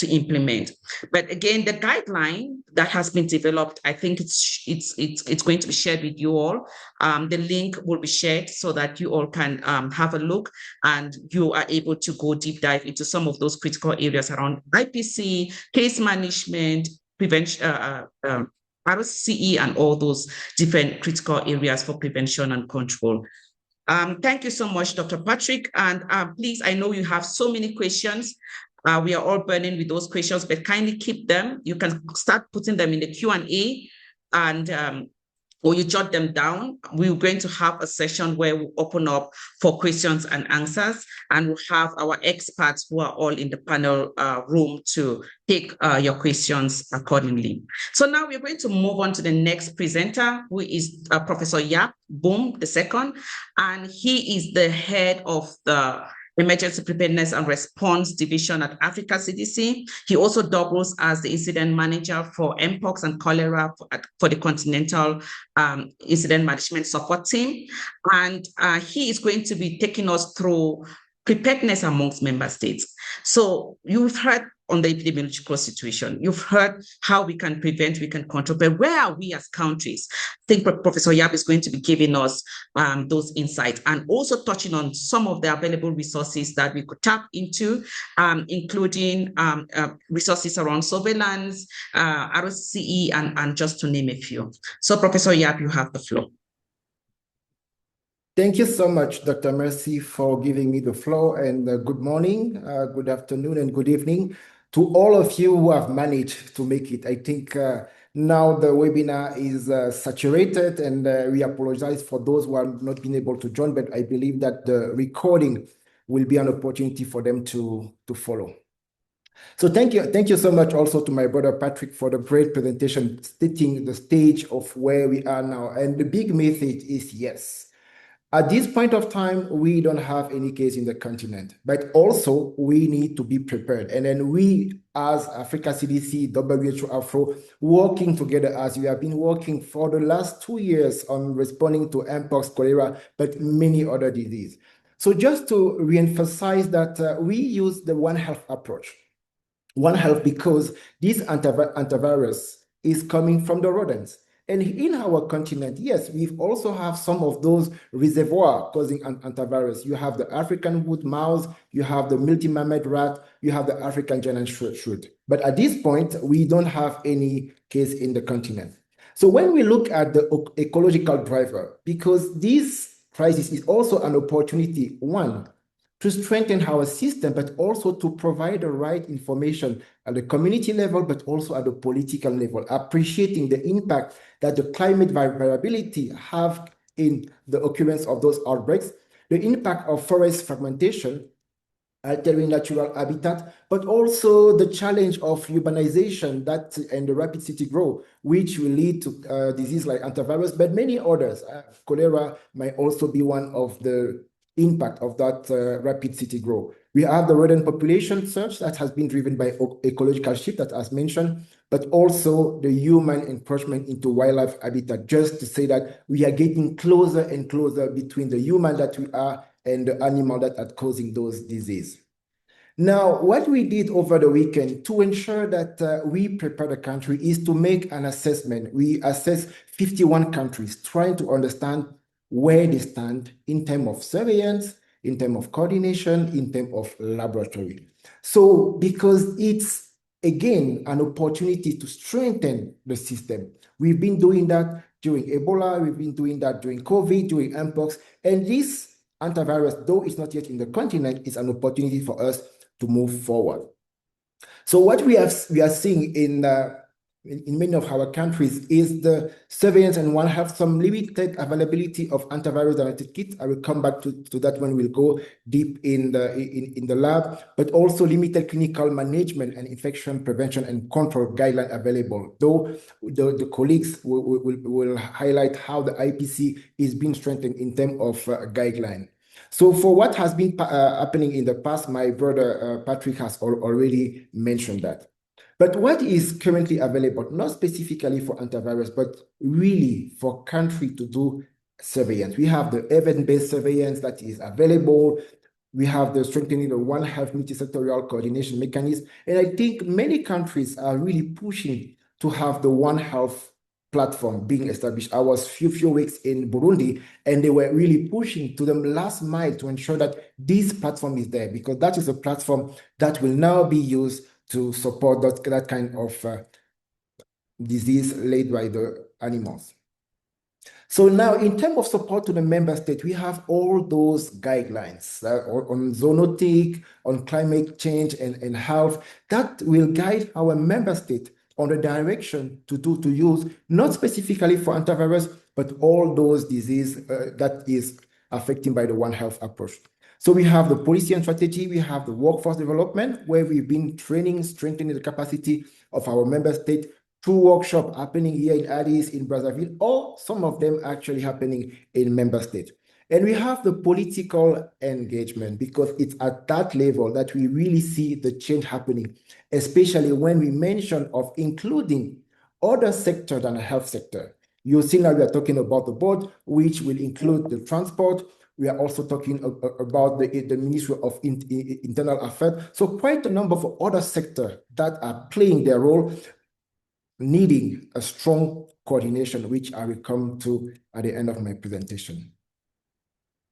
implement. But again, the guideline that has been developed, I think it's going to be shared with you all. The link will be shared so that you all can have a look and you are able to go deep dive into some of those critical areas around IPC, case management, prevention, RCE, and all those different critical areas for prevention and control. Thank you so much, Dr. Patrick. And please, I know you have so many questions. We are all burning with those questions, but kindly keep them. You can start putting them in the Q&A and or you jot them down. We're going to have a session where we open up for questions and answers, and we'll have our experts who are all in the panel room to take your questions accordingly. So now we're going to move on to the next presenter, who is Professor Yap Boom II, and he is the head of the Emergency Preparedness and Response Division at Africa CDC. He also doubles as the incident manager for Mpox and cholera for the Continental Incident Management Support Team. And he is going to be taking us through preparedness amongst member states. So you've heard on the epidemiological situation, you've heard how we can prevent, we can control, but where are we as countries? I think Professor Yap is going to be giving us those insights and also touching on some of the available resources that we could tap into, including resources around surveillance, RCE, and just to name a few. So Professor Yap, you have the floor. Thank you so much, Dr. Mercy, for giving me the floor, and good morning, good afternoon, and good evening to all of you who have managed to make it. I think now the webinar is saturated, and we apologize for those who have not been able to join, but I believe that the recording will be an opportunity for them to follow. So thank you so much also to my brother Patrick for the great presentation, stating the stage of where we are now. And the big message is yes. At this point of time, we don't have any case in the continent, but also we need to be prepared. And then we, as Africa CDC, WHO, Afro, working together as we have been working for the last 2 years on responding to Mpox, cholera, but many other diseases. So just to reemphasize that we use the One Health approach. One Health because this antivirus is coming from the rodents. And in our continent, yes, we also have some of those reservoirs causing antivirus. You have the African wood mouse, you have the multi-mammoth rat, you have the African giant shrew. But at this point, we don't have any case in the continent. So when we look at the ecological driver, because this crisis is also an opportunity, one, to strengthen our system, but also to provide the right information at the community level, but also at the political level, appreciating the impact that the climate variability have in the occurrence of those outbreaks, the impact of forest fragmentation, altering natural habitat, but also the challenge of urbanization and the rapid city growth, which will lead to disease like antivirus, but many others. Cholera might also be one of the impact of that rapid city growth. We have the rodent population surge that has been driven by ecological shift that as mentioned, but also the human encroachment into wildlife habitat, just to say that we are getting closer and closer between the human that we are and the animal that are causing those diseases. Now, what we did over the weekend to ensure that we prepare the country is to make an assessment. We assessed 51 countries, trying to understand where they stand in terms of surveillance, in terms of coordination, in terms of laboratory. So, because it's, again, an opportunity to strengthen the system. We've been doing that during Ebola, we've been doing that during COVID, during Mpox, and this antivirus, though it's not yet in the continent, is an opportunity for us to move forward. So what we are seeing in many of our countries is the surveillance, and one have some limited availability of antivirus-related kits. I will come back to that when we'll go deep in the lab, but also limited clinical management and infection prevention and control guideline available. Though the colleagues will highlight how the IPC is being strengthened in terms of guideline. So for what has been happening in the past, my brother Patrick has already mentioned that. But what is currently available, not specifically for antivirus, but really for country to do surveillance. We have the evidence-based surveillance that is available. We have the strengthening of One Health multi-sectorial coordination mechanism. And I think many countries are really pushing to have the One Health platform being established. I was few weeks in Burundi, and they were really pushing to the last mile to ensure that this platform is there, because that is a platform that will now be used to support that kind of disease laid by the animals. So now, in terms of support to the member state, we have all those guidelines on zoonotic, on climate change and health that will guide our member state on the direction to use, not specifically for antivirus, but all those diseases that is affecting by the One Health approach. So we have the policy and strategy, we have the workforce development, where we've been strengthening the capacity of our member state through workshops happening here in Addis, in Brazzaville, or some of them actually happening in member states. And we have the political engagement, because it's at that level that we really see the change happening, especially when we mention of including other sectors than the health sector. You'll see now we are talking about the board, which will include the transport. We are also talking about the Ministry of Internal Affairs. So quite a number of other sectors that are playing their role, needing a strong coordination, which I will come to at the end of my presentation.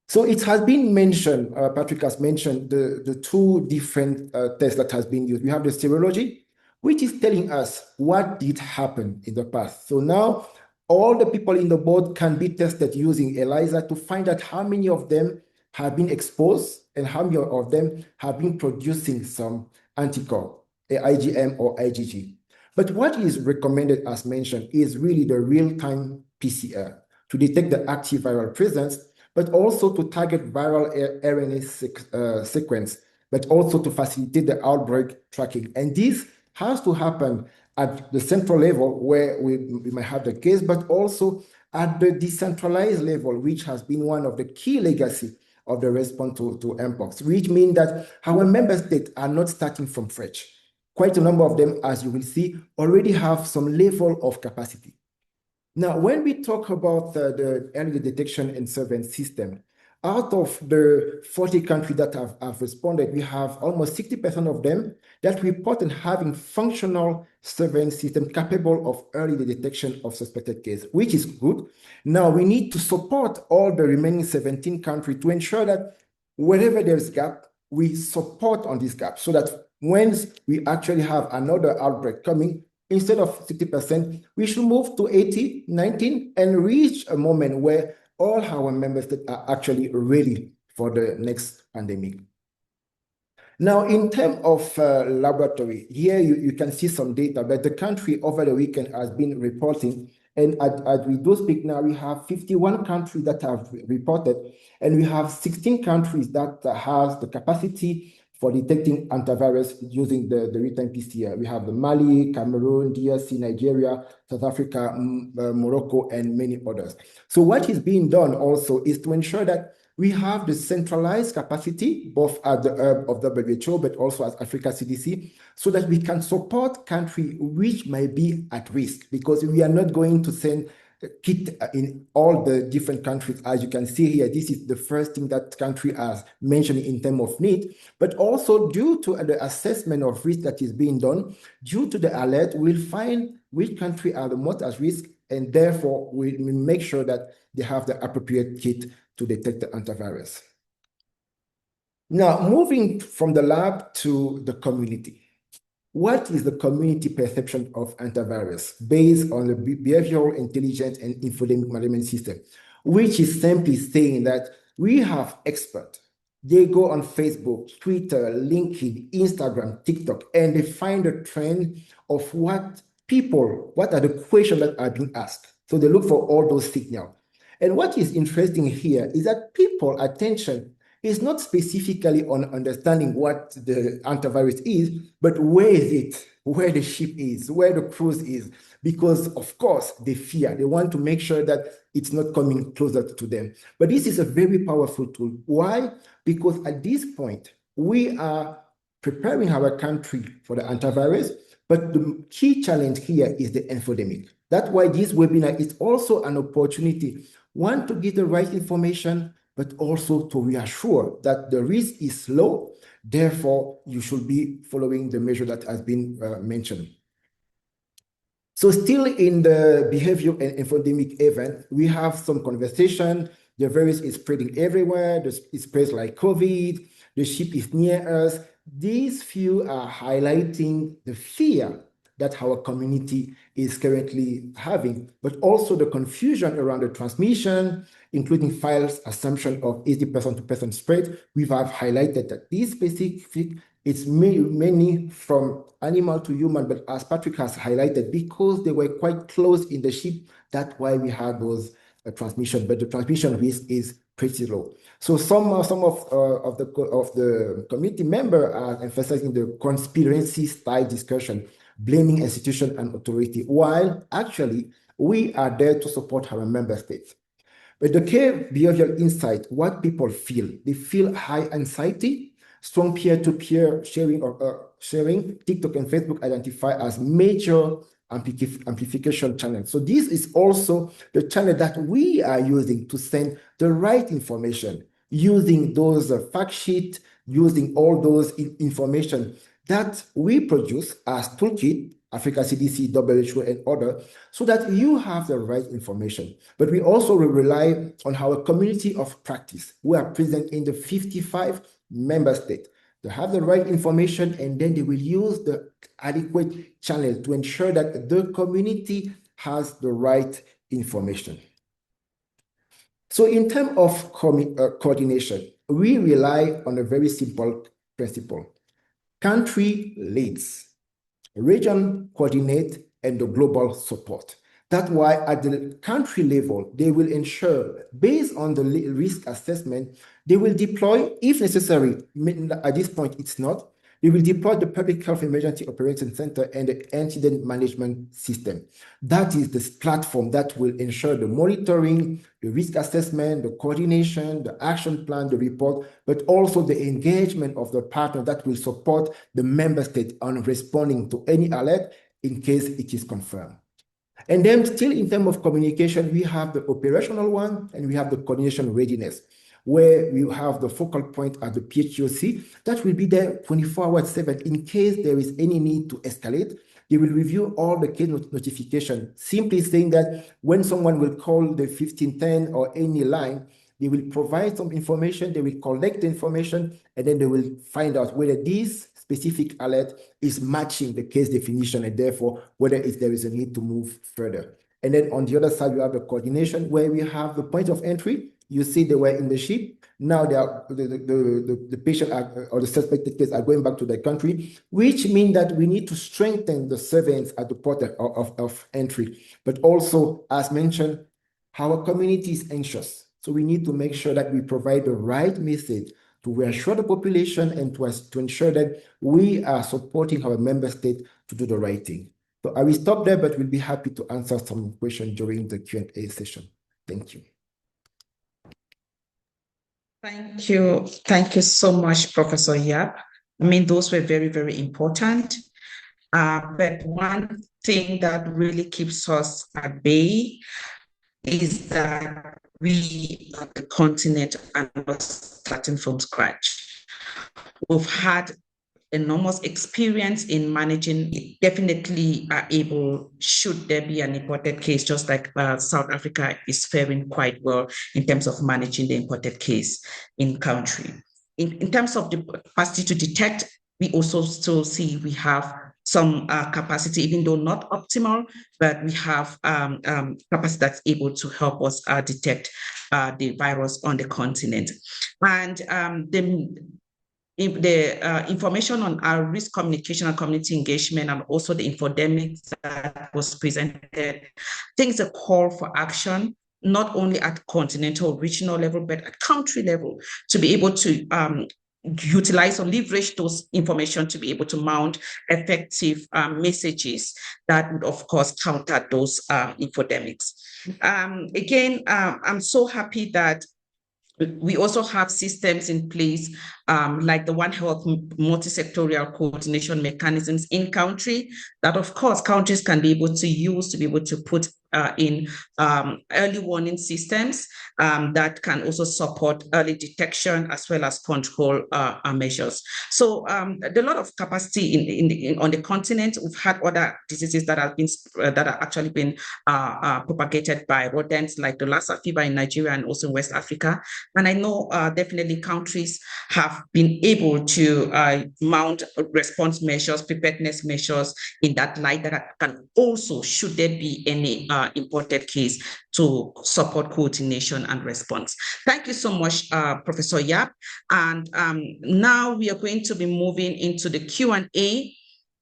So it has been mentioned, Patrick has mentioned the two different tests that has been used. We have the serology, which is telling us what did happen in the past. So now all the people in the board can be tested using ELISA to find out how many of them have been exposed and how many of them have been producing some anticorp, IgM or IgG. But what is recommended, as mentioned, is really the real-time PCR to detect the active viral presence, but also to target viral RNA sequence, but also to facilitate the outbreak tracking. And this has to happen at the central level where we might have the case, but also at the decentralized level, which has been one of the key legacy of the response to Mpox, which means that our member states are not starting from fresh. Quite a number of them, as you will see, already have some level of capacity. Now, when we talk about the early detection and surveillance system, out of the 40 countries that have responded, we have almost 60% of them that report on having functional surveillance system capable of early detection of suspected cases, which is good. Now, we need to support all the remaining 17 countries to ensure that wherever there's gap, we support on this gap, so that when we actually have another outbreak coming, instead of 60%, we should move to 80, 19, and reach a moment where all our member states are actually ready for the next pandemic. Now, in terms of laboratory, here you can see some data, but the country over the weekend has been reporting. And as we do speak now, we have 51 countries that have reported, and we have 16 countries that have the capacity for detecting antivirus using the real-time PCR. We have the Mali, Cameroon, DRC, Nigeria, South Africa, Morocco, and many others. So what is being done also is to ensure that we have the centralized capacity, both at the hub of WHO, but also as Africa CDC, so that we can support countries which might be at risk, because we are not going to send kit in all the different countries. As you can see here, this is the first thing that country has mentioned in terms of need, but also due to the assessment of risk that is being done, due to the alert, we'll find which country are the most at risk, and therefore we make sure that they have the appropriate kit to detect the antivirus. Now, moving from the lab to the community. What is the community perception of antivirus based on the behavioral intelligence and infodemic management system, which is simply saying that we have experts. They go on Facebook, Twitter, LinkedIn, Instagram, TikTok, and they find the trend of what are the questions that are being asked. So they look for all those signals. And what is interesting here is that people's attention is not specifically on understanding what the antivirus is, but where is it, where the ship is, where the cruise is, because of course they fear, they want to make sure that it's not coming closer to them. But this is a very powerful tool. Why? Because at this point, we are preparing our country for the antivirus, but the key challenge here is the infodemic. That's why this webinar is also an opportunity, one, to get the right information, but also to reassure that the risk is low. Therefore, you should be following the measure that has been mentioned. So still in the behavior and infodemic event, we have some conversation. The virus is spreading everywhere. It spreads like COVID. The ship is near us. These few are highlighting the fear that our community is currently having, but also the confusion around the transmission, including files assumption of 80% to person spread. We have highlighted that this specific, it's many from animal to human, but as Patrick has highlighted, because they were quite close in the ship, that's why we had those transmission, but the transmission risk is pretty low. So some of the community member are emphasizing the conspiracy style discussion, blaming institution and authority, while actually we are there to support our member states. But the key behavioral insight, what people feel, they feel high anxiety, strong peer-to-peer sharing or sharing. TikTok and Facebook identify as major amplification channels. So this is also the channel that we are using to send the right information, using those fact sheets, using all those information that we produce as toolkit, Africa CDC, WHO, and other, so that you have the right information. But we also rely on our community of practice. We are present in the 55 member states. They have the right information, and then they will use the adequate channel to ensure that the community has the right information. So in terms of coordination, we rely on a very simple principle. Country leads, region coordinate, and the global support. That's why at the country level, they will ensure, based on the risk assessment, they will deploy, if necessary, at this point it's not, they will deploy the Public Health Emergency Operations Center and the Incident Management System. That is this platform that will ensure the monitoring, the risk assessment, the coordination, the action plan, the report, but also the engagement of the partner that will support the member state on responding to any alert in case it is confirmed. And then still in terms of communication, we have the operational one and we have the coordination readiness, where we have the focal point at the PHOC that will be there 24/7 in case there is any need to escalate. They will review all the case notification, simply saying that when someone will call the 1510 or any line, they will provide some information, they will collect the information, and then they will find out whether this specific alert is matching the case definition, and therefore whether there is a need to move further. And then on the other side, you have the coordination where we have the point of entry. You see they were in the ship. Now the patient or the suspected case are going back to their country, which means that we need to strengthen the surveillance at the port of entry. But also, as mentioned, our community is anxious. So we need to make sure that we provide the right message to reassure the population and to ensure that we are supporting our member state to do the right thing. So I will stop there, but we'll be happy to answer some questions during the Q&A session. Thank you. Thank you. Thank you so much, Professor Yap. I mean, those were very, very important. But one thing that really keeps us at bay is that we on the continent are not starting from scratch. We've had enormous experience in managing it. Definitely are able, should there be an imported case, just like South Africa is faring quite well in terms of managing the imported case in country. In terms of the capacity to detect, we also still see we have some capacity, even though not optimal, but we have capacity that's able to help us detect the virus on the continent. And the information on our risk communication and community engagement, and also the infodemic that was presented, I think it's a call for action, not only at continental, regional level, but at country level, to be able to utilize or leverage those information to be able to mount effective messages that would, of course, counter those infodemics. Again, I'm so happy that we also have systems in place, like the One Health multi-sectorial coordination mechanisms in country that, of course, countries can be able to use to be able to put in early warning systems that can also support early detection as well as control measures. So there's a lot of capacity on the continent. We've had other diseases that have been that are actually been propagated by rodents, like the Lassa fever in Nigeria and also in West Africa. And I know definitely countries have been able to mount response measures, preparedness measures in that light that can also, should there be any imported case, to support coordination and response. Thank you so much, Professor Yap. And now we are going to be moving into the Q&A,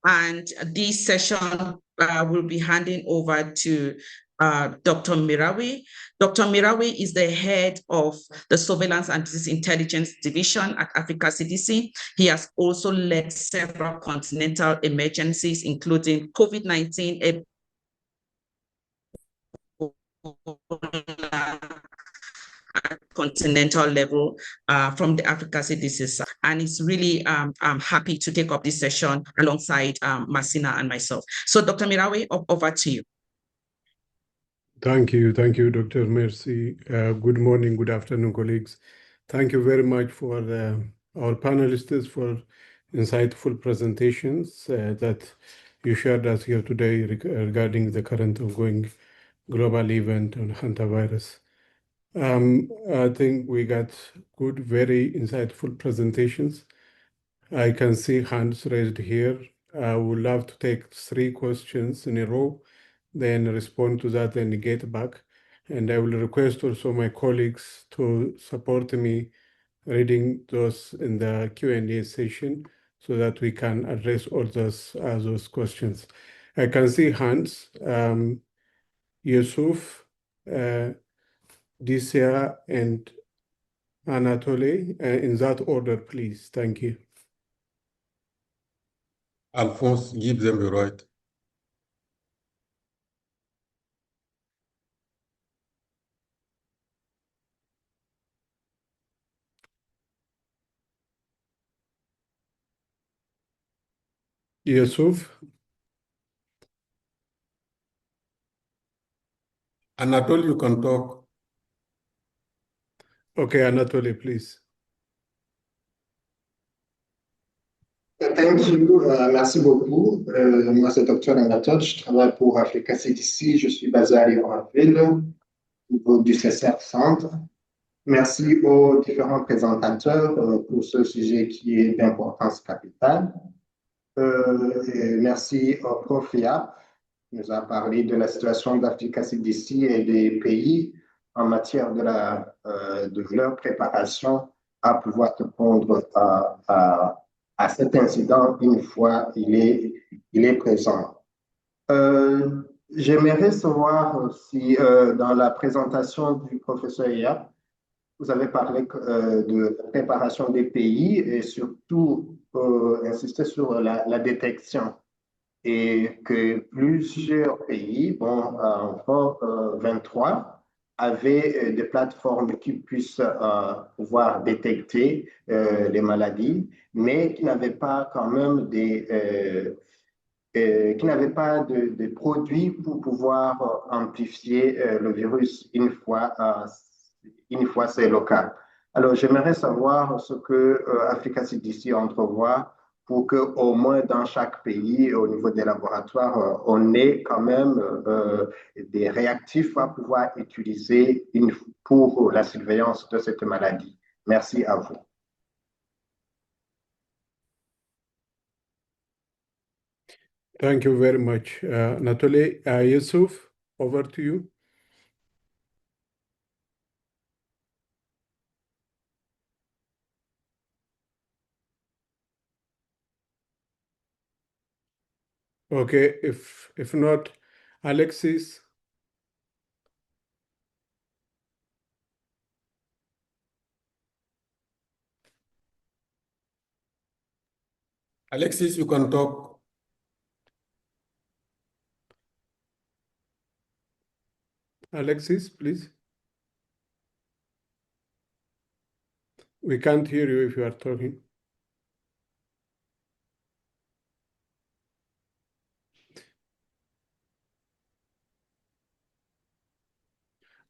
and this session will be handing over to Dr. Mirawi. Dr. Mirawi is the head of the Surveillance and Disease Intelligence Division at Africa CDC. He has also led several continental emergencies, including COVID-19, at continental level from the Africa CDC, and it's really I'm happy to take up this session alongside Masina and myself. So Dr. Mirawi, over to you. Thank you, Dr. Mercy. Good morning, good afternoon, colleagues. Thank you very much for our panelists for insightful presentations that you shared us here today regarding the current ongoing global event on hantavirus. I think we got good, very insightful presentations. I can see hands raised here. I would love to take 3 questions in a row, then respond to that and get back. And I will request also my colleagues to support me reading those in the Q&A session so that we can address all those questions. I can see hands. Yusuf, Disia, and Anatoly, in that order, please. Thank you. Alphonse, give them the right. Yusuf? Anatoly, you can talk. Okay, Anatoly, please. Thank you, merci beaucoup. Moi, c'est Dr. Anatoly, je travaille pour Africa CDC, je suis basé à Libreville, au niveau du CSR Centre. Merci aux différents présentateurs pour ce sujet qui est d'importance capitale. Et merci au prof Yap, qui nous a parlé de la situation d'Africa CDC et des pays en matière de leur préparation à pouvoir répondre à cet incident une fois il est présent. J'aimerais savoir si dans la présentation du professeur Yap, vous avez parlé de la préparation des pays et surtout insisté sur la détection et que plusieurs pays, bon, encore 23, avaient des plateformes qui puissent pouvoir détecter les maladies, mais qui n'avaient pas quand même qui n'avaient pas de produits pour pouvoir amplifier le virus une fois c'est le cas. Alors, j'aimerais savoir ce que Africa CDC entrevoit pour qu'au moins dans chaque pays, au niveau des laboratoires, on ait quand même des réactifs à pouvoir utiliser pour la surveillance de cette maladie. Merci à vous. Thank you very much, Nathalie. Yusuf, over to you. Okay, if not, Alexis. Alexis, you can talk. Alexis, please. We can't hear you if you are talking.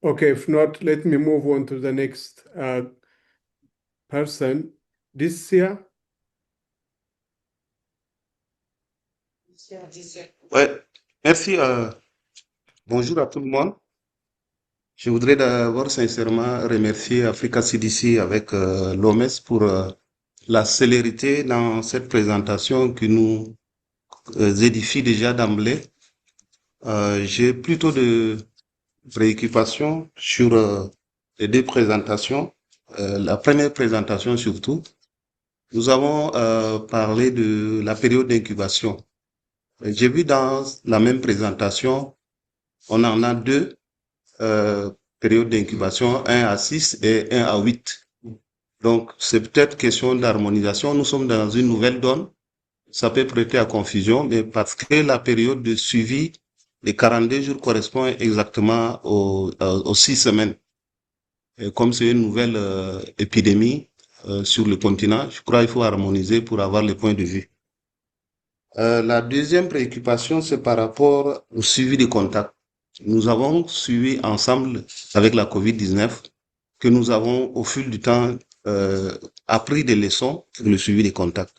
Okay, if not, let me move on to the next person. Dissia. Ouais, merci. Bonjour à tout le monde. Je voudrais d'abord sincèrement remercier Africa CDC avec l'OMS pour la célérité dans cette présentation qui nous édifie déjà d'emblée. J'ai plutôt de préoccupations sur les deux présentations. La première présentation surtout, nous avons parlé de la période d'incubation. J'ai vu dans la même présentation, on en a deux périodes d'incubation, 1 à 6 et 1 à 8. Donc, c'est peut-être question d'harmonisation. Nous sommes dans une nouvelle donne. Ça peut prêter à confusion, mais parce que la période de suivi des 42 jours correspond exactement aux 6 semaines. Et comme c'est une nouvelle épidémie sur le continent, je crois qu'il faut harmoniser pour avoir les points de vue. La deuxième préoccupation, c'est par rapport au suivi des contacts. Nous avons suivi ensemble avec la COVID-19 que nous avons au fil du temps appris des leçons pour le suivi des contacts.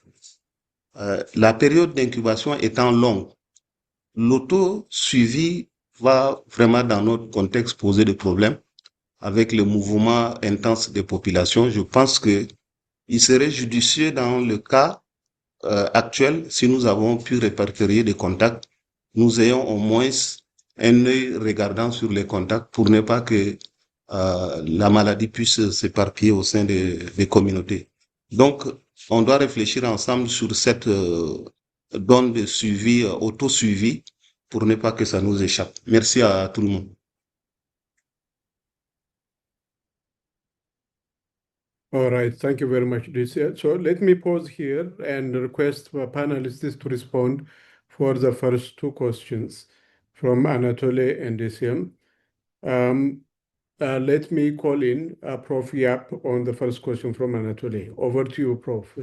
La période d'incubation étant longue, l'auto-suivi va vraiment dans notre contexte poser des problèmes avec le mouvement intense des populations. Je pense que il serait judicieux dans le cas actuel, si nous avons pu répertorier des contacts, nous ayons au moins un œil regardant sur les contacts pour ne pas que la maladie puisse s'éparpiller au sein des communautés. Donc, on doit réfléchir ensemble sur cette donne de suivi, auto-suivi, pour ne pas que ça nous échappe. Merci à tout le monde. All right, thank you very much, Lucia. So let me pause here and request our panelists to respond for the first two questions from Anatoly and Lucia. Let me call in Prof. Yap on the first question from Anatoly. Over to you, Prof.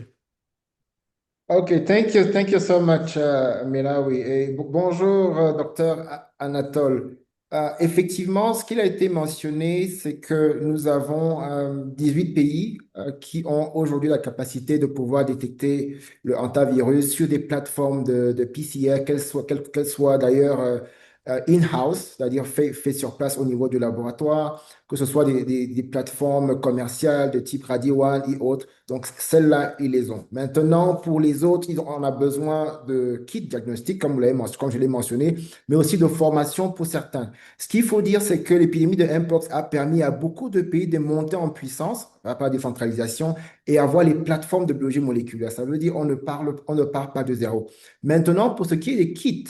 Okay, thank you so much, Melawi. Et bonjour, docteur Anatole. Effectivement, ce qu'il a été mentionné, c'est que nous avons 18 pays qui ont aujourd'hui la capacité de pouvoir détecter le hantavirus sur des plateformes de PCR, qu'elles soient d'ailleurs in-house, c'est-à-dire fait sur place au niveau du laboratoire, que ce soit des plateformes commerciales de type Radio One et autres. Donc, celles-là, ils les ont. Maintenant, pour les autres, on a besoin de kits diagnostiques, comme je l'ai mentionné, mais aussi de formation pour certains. Ce qu'il faut dire, c'est que l'épidémie de Mpox a permis à beaucoup de pays de monter en puissance par la décentralisation et avoir les plateformes de biologie moléculaire. Ça veut dire on ne part pas de zéro. Maintenant, pour ce qui est des kits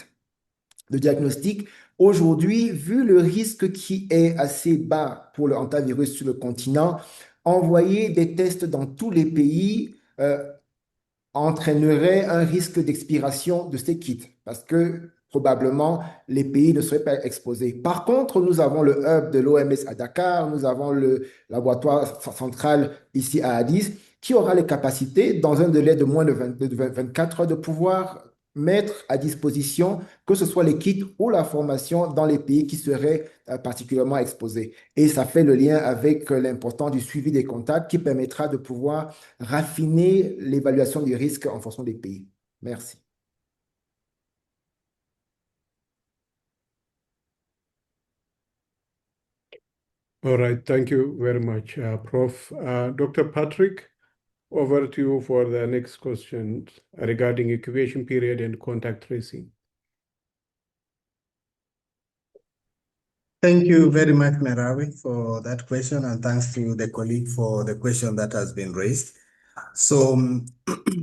de diagnostic, aujourd'hui, vu le risque qui est assez bas pour le hantavirus sur le continent, envoyer des tests dans tous les pays entraînerait un risque d'expiration de ces kits parce que probablement les pays ne seraient pas exposés. Par contre, nous avons le hub de l'OMS à Dakar, nous avons le laboratoire central ici à Addis qui aura les capacités, dans un délai de moins de 24 heures, de pouvoir mettre à disposition que ce soit les kits ou la formation dans les pays qui seraient particulièrement exposés. Et ça fait le lien avec l'importance du suivi des contacts qui permettra de pouvoir raffiner l'évaluation du risque en fonction des pays. Merci. All right, thank you very much, Prof. Dr. Patrick, over to you for the next question regarding incubation period and contact tracing. Thank you very much, Merawi, for that question, and thanks to the colleague for the question that has been raised. So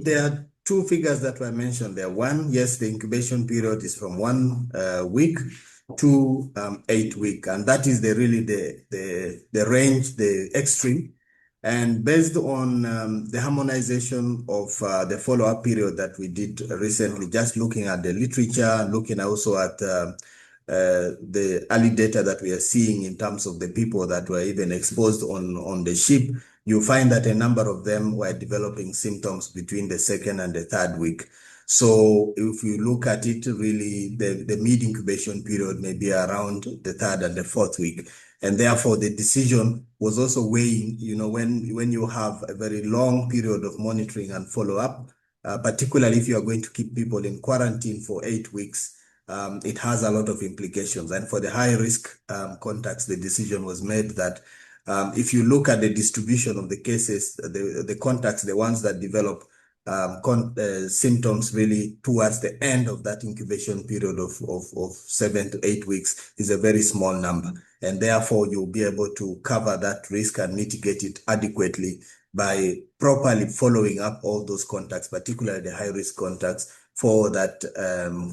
there are two figures that were mentioned there. One, yes, the incubation period is from 1 week to 8 weeks, and that is really the range, the extreme. And based on the harmonization of the follow-up period that we did recently, just looking at the literature, looking also at the early data that we are seeing in terms of the people that were even exposed on the ship, you find that a number of them were developing symptoms between the 2nd and the 3rd week. So if you look at it, really, the mid-incubation period may be around the 3rd and the 4th week. And therefore, the decision was also weighing, when you have a very long period of monitoring and follow-up, particularly if you are going to keep people in quarantine for 8 weeks, it has a lot of implications. And for the high-risk contacts, the decision was made that if you look at the distribution of the cases, the contacts, the ones that develop symptoms really towards the end of that incubation period of 7 to 8 weeks is a very small number. And therefore, you'll be able to cover that risk and mitigate it adequately by properly following up all those contacts, particularly the high-risk contacts, for that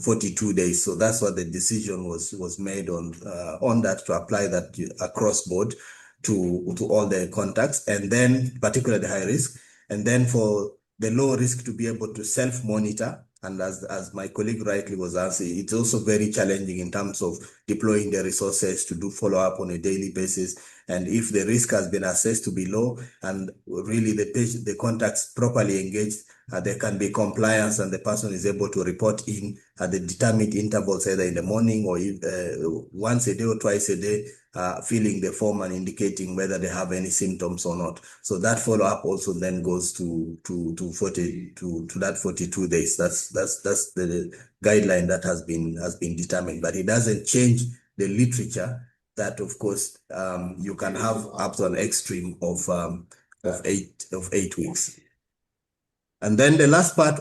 42 days. So that's what the decision was made on that, to apply that across board to all the contacts, and then particularly the high risk, and then for the low risk to be able to self-monitor. And as my colleague rightly was asking, it's also very challenging in terms of deploying the resources to do follow-up on a daily basis. And if the risk has been assessed to be low and really the contacts properly engaged, there can be compliance and the person is able to report in at the determined intervals, either in the morning or once a day or twice a day, filling the form and indicating whether they have any symptoms or not. So that follow-up also then goes to that 42 days. That's the guideline that has been determined, but it doesn't change the literature that, of course, you can have up to an extreme of 8 weeks. And then the last part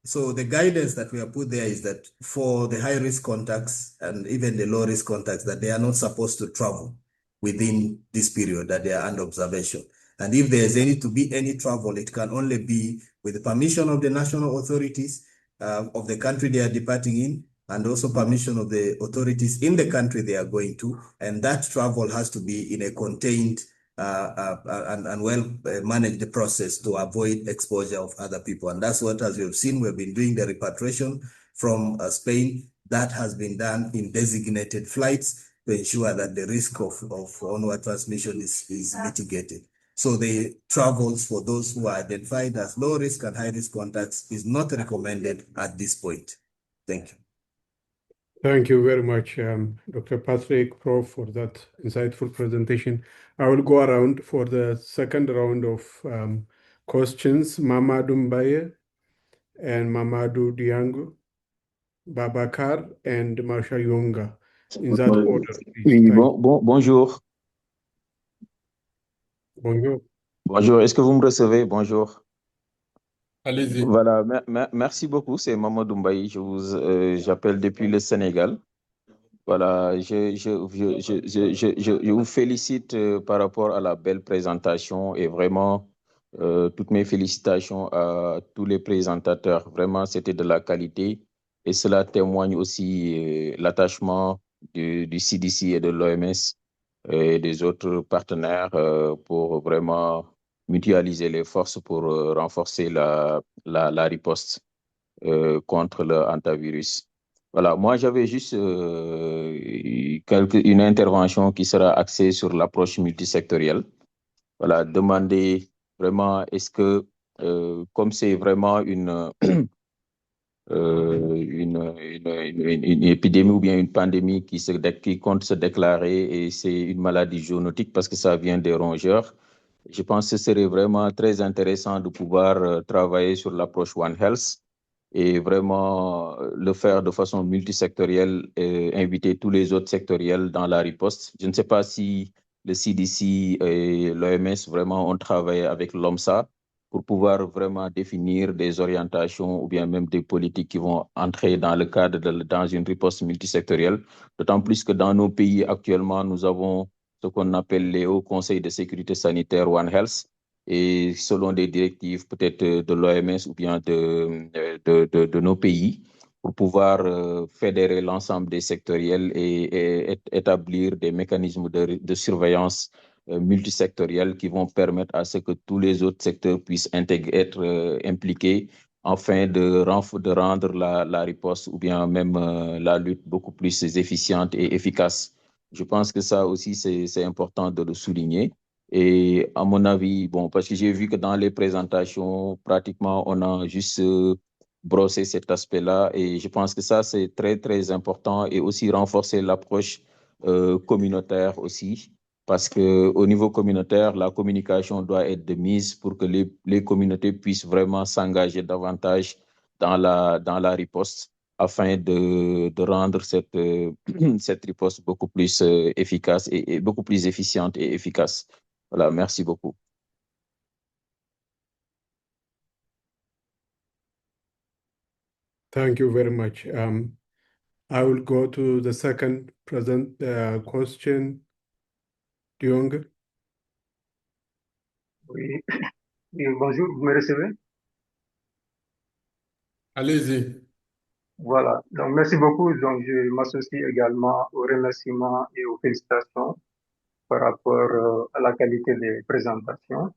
so the guidance that we have put there is that for the high-risk contacts and even the low-risk contacts, that they are not supposed to travel within this period that they are under observation. And if there's to be any travel, it can only be with the permission of the national authorities of the country they are departing in, and also permission of the authorities in the country they are going to. And that travel has to be in a contained and well-managed process to avoid exposure of other people. And that's what, as you've seen, we've been doing the repatriation from Spain. That has been done in designated flights to ensure that the risk of onward transmission is mitigated. So the travels for those who are identified as low risk and high risk contacts is not recommended at this point. Thank you. Thank you very much, Dr. Patrick, Prof, for that insightful presentation. I will go around for the second round of questions. Mamadou Mbaye and Mamadou Diango. Babakar, and Marsha Yonga. In that order, please. Oui, Thank bonjour. Bonjour. Bonjour, est-ce que vous me recevez? Bonjour. Allez-y. Voilà, merci beaucoup, c'est Mamadou Mbaye, j'appelle depuis le Sénégal. Voilà, je vous félicite par rapport à la belle présentation et vraiment toutes mes félicitations à tous les présentateurs. Vraiment, c'était de la qualité et cela témoigne aussi l'attachement du CDC et de l'OMS et des autres partenaires pour vraiment mutualiser les forces pour renforcer la riposte contre le hantavirus. Voilà, moi j'avais juste une intervention qui sera axée sur l'approche multisectorielle. Voilà, demander vraiment est-ce que, comme c'est vraiment une épidémie ou bien une pandémie qui compte se déclarer et c'est une maladie zoonotique parce que ça vient des rongeurs. Je pense que ce serait vraiment très intéressant de pouvoir travailler sur l'approche One Health et vraiment le faire de façon multisectorielle et inviter tous les autres sectoriels dans la riposte. Je ne sais pas si le CDC et l'OMS vraiment ont travaillé avec l'OMSA pour pouvoir vraiment définir des orientations ou bien même des politiques qui vont entrer dans le cadre dans une riposte multisectorielle, d'autant plus que dans nos pays actuellement, nous avons ce qu'on appelle les hauts conseils de sécurité sanitaire One Health, et selon des directives peut-être de l'OMS ou bien de nos pays, pour pouvoir fédérer l'ensemble des sectoriels et établir des mécanismes de surveillance multisectoriels qui vont permettre à ce que tous les autres secteurs puissent être impliqués afin de rendre la riposte ou bien même la lutte beaucoup plus efficiente et efficace. Je pense que ça aussi, c'est important de le souligner. Et à mon avis, bon, parce que j'ai vu que dans les présentations, pratiquement, on a juste brossé cet aspect-là. Et je pense que ça, c'est très, très important. Et aussi renforcer l'approche communautaire aussi. Parce qu'au niveau communautaire, la communication doit être de mise pour que les communautés puissent vraiment s'engager davantage dans la riposte afin de rendre cette riposte beaucoup plus efficace et beaucoup plus efficiente et efficace. Voilà, merci beaucoup. Thank you very much. I will go to the second question. Diong. Oui. Oui, bonjour, vous me recevez? Allez-y. Voilà, donc merci beaucoup. Donc, je m'associe également aux remerciements et aux félicitations par rapport à la qualité des présentations.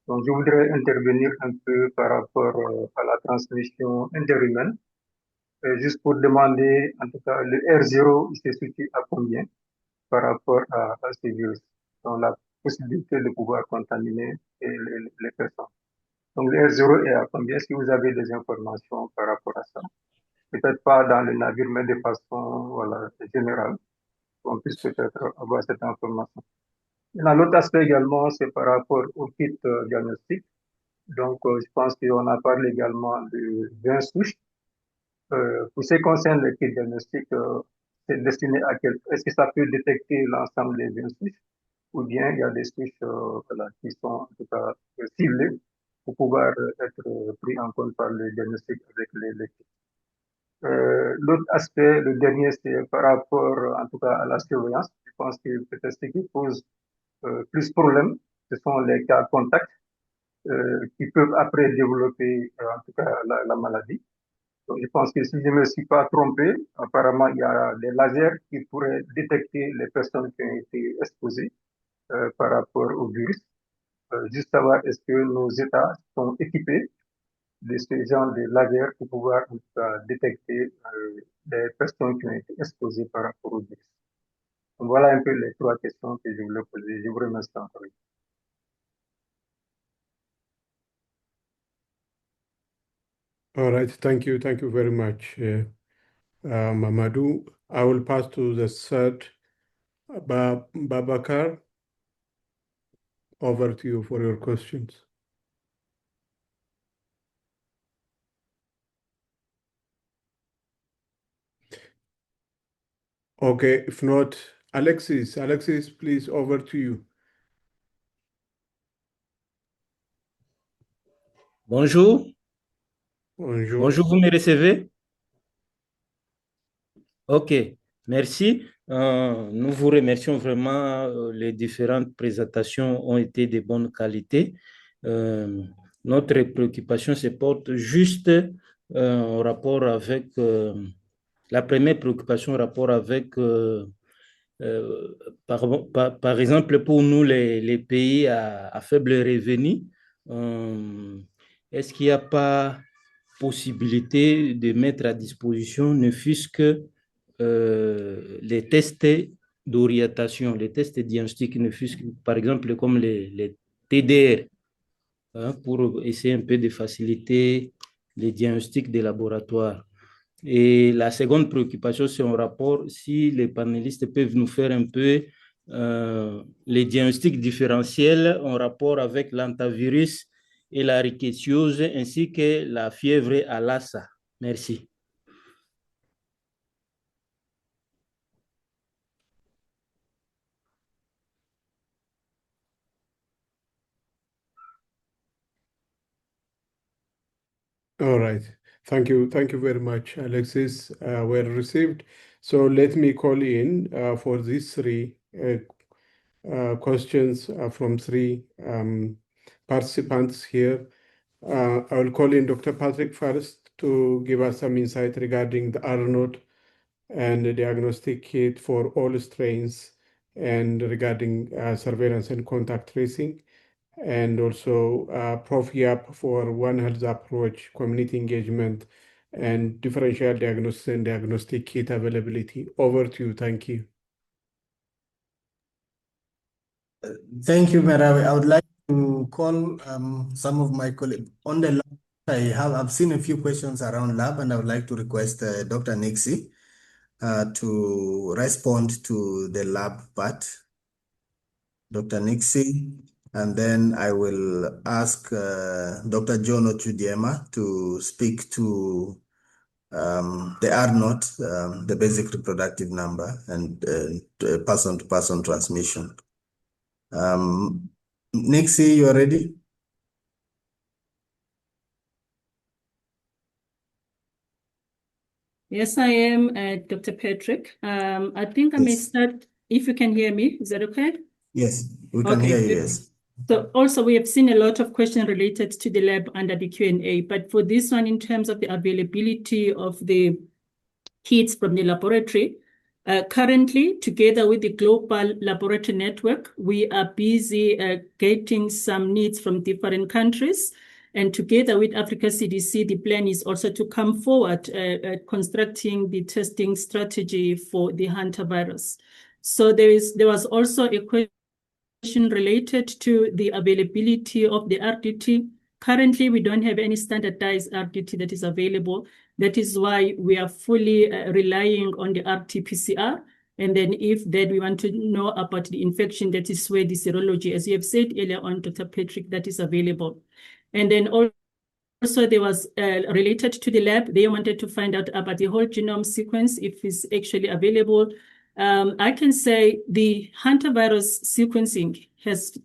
Donc, je voudrais intervenir un peu par rapport à la transmission interhumaine, juste pour demander, en tout cas, le R0, il se situe à combien par rapport à ces virus, donc la possibilité de pouvoir contaminer les personnes. Donc, le R0 est à combien? Si vous avez des informations par rapport à ça, peut-être pas dans le navire, mais de façon voilà, générale, qu'on puisse peut-être avoir cette information. Et dans l'autre aspect également, c'est par rapport au kit diagnostic. Donc, je pense qu'on a parlé également de 20 souches. Pour ce qui concerne le kit diagnostic, c'est destiné à quel... Est-ce que ça peut détecter l'ensemble des 20 souches ou bien il y a des souches voilà, qui sont en tout cas ciblées pour pouvoir être pris en compte par le diagnostic avec les kits. L'autre aspect, le dernier, c'est par rapport en tout cas à la surveillance. Je pense que peut-être ce qui pose plus problème, ce sont les cas contacts qui peuvent après développer en tout cas la maladie. Donc, je pense que si je ne me suis pas trompé, apparemment, il y a des lasers qui pourraient détecter les personnes qui ont été exposées par rapport au virus. Juste savoir est-ce que nos États sont équipés de ce genre de lasers pour pouvoir en tout cas, détecter les personnes qui ont été exposées par rapport au virus. Donc, voilà un peu les trois questions que je voulais poser. Je vous remercie encore. All right, thank you very much, Mamadou. I will pass to the third, Babakar. Over to you for your questions. Okay, if not, Alexis, please, over to you. Bonjour. Bonjour. Bonjour, vous me recevez? OK, merci. Nous vous remercions vraiment. Les différentes présentations ont été de bonne qualité. Notre préoccupation se porte juste en rapport avec la première préoccupation en rapport avec, par exemple, pour nous, les pays à faible revenu, est-ce qu'il n'y a pas possibilité de mettre à disposition, ne fût-ce que les tests d'orientation, les tests diagnostiques, ne fût-ce que, par exemple, comme les TDR, hein, pour essayer un peu de faciliter les diagnostics des laboratoires. Et la seconde préoccupation, c'est en rapport, si les panélistes peuvent nous faire un peu les diagnostics différentiels en rapport avec l'antivirus et la rickettsiosis, ainsi que la fièvre à Lassa. Merci. All right. Thank you very much, Alexis. Well received. So let me call in for these three questions from three participants here. I will call in Dr. Patrick first to give us some insight regarding the R0 and the diagnostic kit for all strains and regarding surveillance and contact tracing. And also Prof. Yap for One Health approach, community engagement, and differential diagnosis and diagnostic kit availability. Over to you. Thank you. Thank you, Merawi. I would like to call some of my colleagues on the lab. I've seen a few questions around lab, and I would like to request Dr. Nixie to respond to the lab part. Dr. Nixie, and then I will ask Dr. John Ochudiema to speak to the R0, the basic reproductive number, and person-to-person transmission. Nixie, you are ready? Yes, I am, Dr. Patrick. I think I may start, if you can hear me, is that okay? Yes, we can hear you, yes. So also we have seen a lot of questions related to the lab under the Q&A, but for this one, in terms of the availability of the kits from the laboratory, currently, together with the global laboratory network, we are busy getting some needs from different countries. And together with Africa CDC, the plan is also to come forward constructing the testing strategy for the hantavirus. So there was also a question related to the availability of the RDT. Currently, we don't have any standardized RDT that is available. That is why we are fully relying on the RT-PCR. And then if that we want to know about the infection, that is where the serology, as you have said earlier on, Dr. Patrick, that is available. And then also there was related to the lab, they wanted to find out about the whole genome sequence, if it's actually available. I can say the hantavirus sequencing has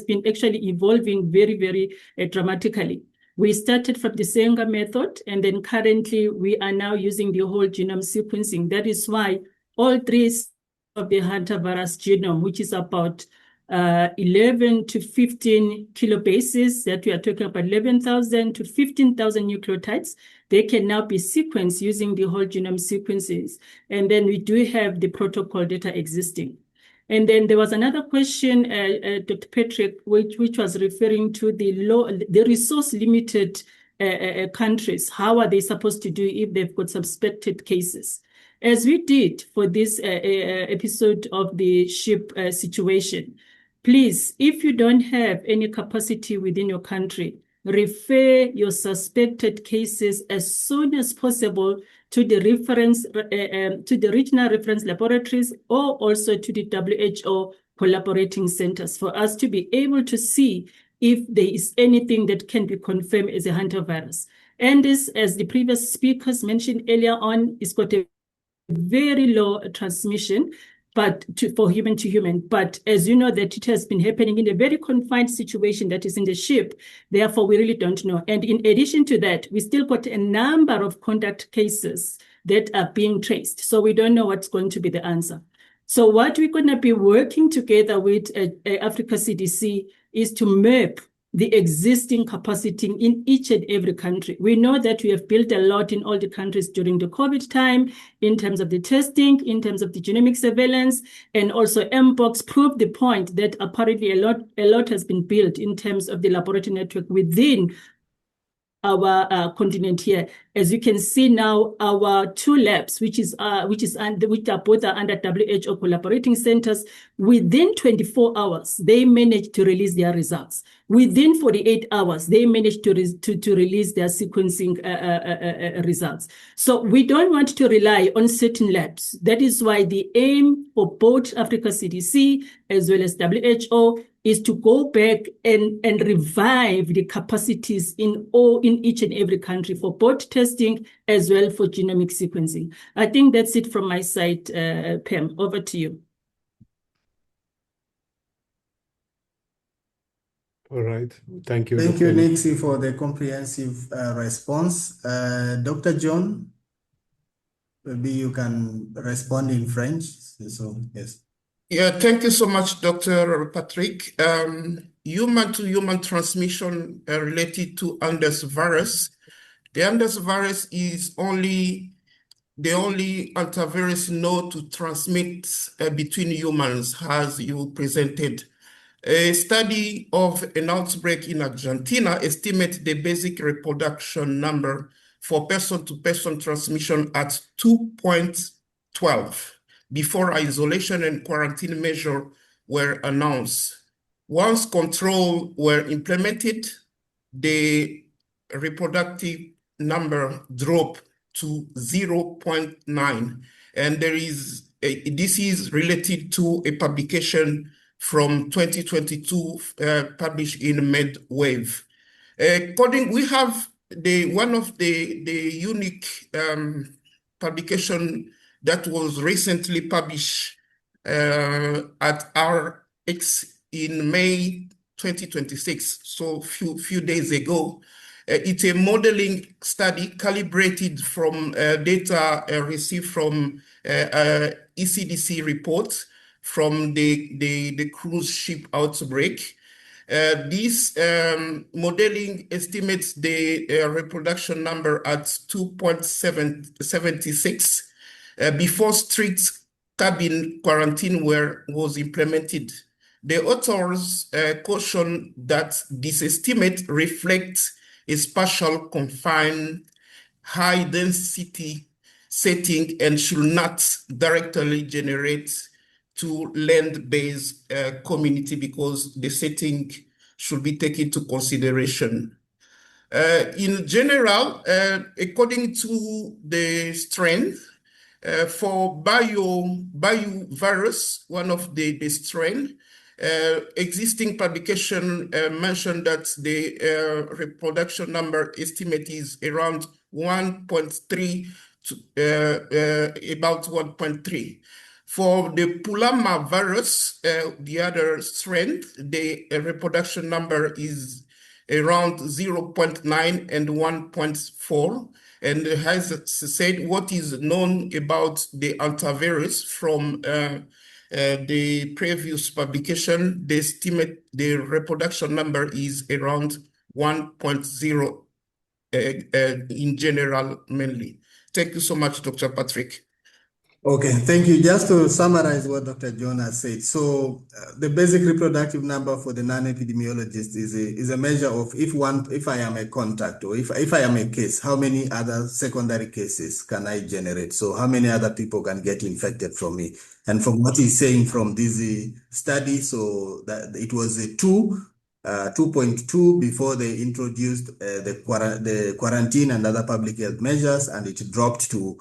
been actually evolving very, very dramatically. We started from the Sanger method, and then currently we are now using the whole genome sequencing. That is why all three of the hantavirus genome, which is about 11 to 15 kilobases, that we are talking about 11,000 to 15,000 nucleotides, they can now be sequenced using the whole genome sequences. And then we do have the protocol data existing. And then there was another question, Dr. Patrick, which was referring to the resource-limited countries. How are they supposed to do if they've got suspected cases? As we did for this episode of the ship situation, please, if you don't have any capacity within your country, refer your suspected cases as soon as possible to the regional reference laboratories or also to the WHO collaborating centers for us to be able to see if there is anything that can be confirmed as a hantavirus. And this, as the previous speakers mentioned earlier on, is got a very low transmission, but for human to human. But as you know, that it has been happening in a very confined situation that is in the ship. Therefore, we really don't know. And in addition to that, we still got a number of contact cases that are being traced. So we don't know what's going to be the answer. So what we're going to be working together with Africa CDC is to map the existing capacity in each and every country. We know that we have built a lot in all the countries during the COVID time in terms of the testing, in terms of the genomic surveillance, and also MPOX proved the point that apparently a lot has been built in terms of the laboratory network within our continent here. As you can see now, our two labs, which are both under WHO collaborating centers, within 24 hours, they managed to release their results. Within 48 hours, they managed to release their sequencing results. So we don't want to rely on certain labs. That is why the aim for both Africa CDC as well as WHO is to go back and revive the capacities in each and every country for both testing as well for genomic sequencing. I think that's it from my side, Pam. Over to you. All right. Thank you. Thank you, Nixie, for the comprehensive response. Dr. John, maybe you can respond in French. So, yes. Yeah, thank you so much, Dr. Patrick. Human-to-human transmission related to Andes virus. The Andes virus is the only antivirus known to transmit between humans, as you presented. A study of an outbreak in Argentina estimates the basic reproduction number for person-to-person transmission at 2.12. before isolation and quarantine measures were announced. Once controls were implemented, the reproductive number dropped to 0.9. And this is related to a publication from 2022 published in MedWave. We have one of the unique publication that was recently published at RX in May 2026, so few days ago. It's a modeling study calibrated from data received from ECDC reports from the cruise ship outbreak. This modeling estimates the reproduction number at 2.76 before strict cabin quarantine was implemented. The authors caution that this estimate reflects a spatial confined high-density setting and should not directly generate to land-based community because the setting should be taken into consideration. In general, according to the strain, for biovirus, one of the strain, existing publication mentioned that the reproduction number estimate is around 1.3 to about 1.3. For the Pulama virus, the other strain, the reproduction number is around 0.9 and 1.4. And as said, what is known about the antivirus from the previous publication, they estimate the reproduction number is around 1.0 in general mainly. Thank you so much, Dr. Patrick. Okay, thank you. Just to summarize what Dr. John has said. So the basic reproductive number for the non-epidemiologist is a measure of if I am a contact or if I am a case, how many other secondary cases can I generate? So how many other people can get infected from me? And from what he's saying from this study, so that it was a 2.2 before they introduced the quarantine and other public health measures, and it dropped to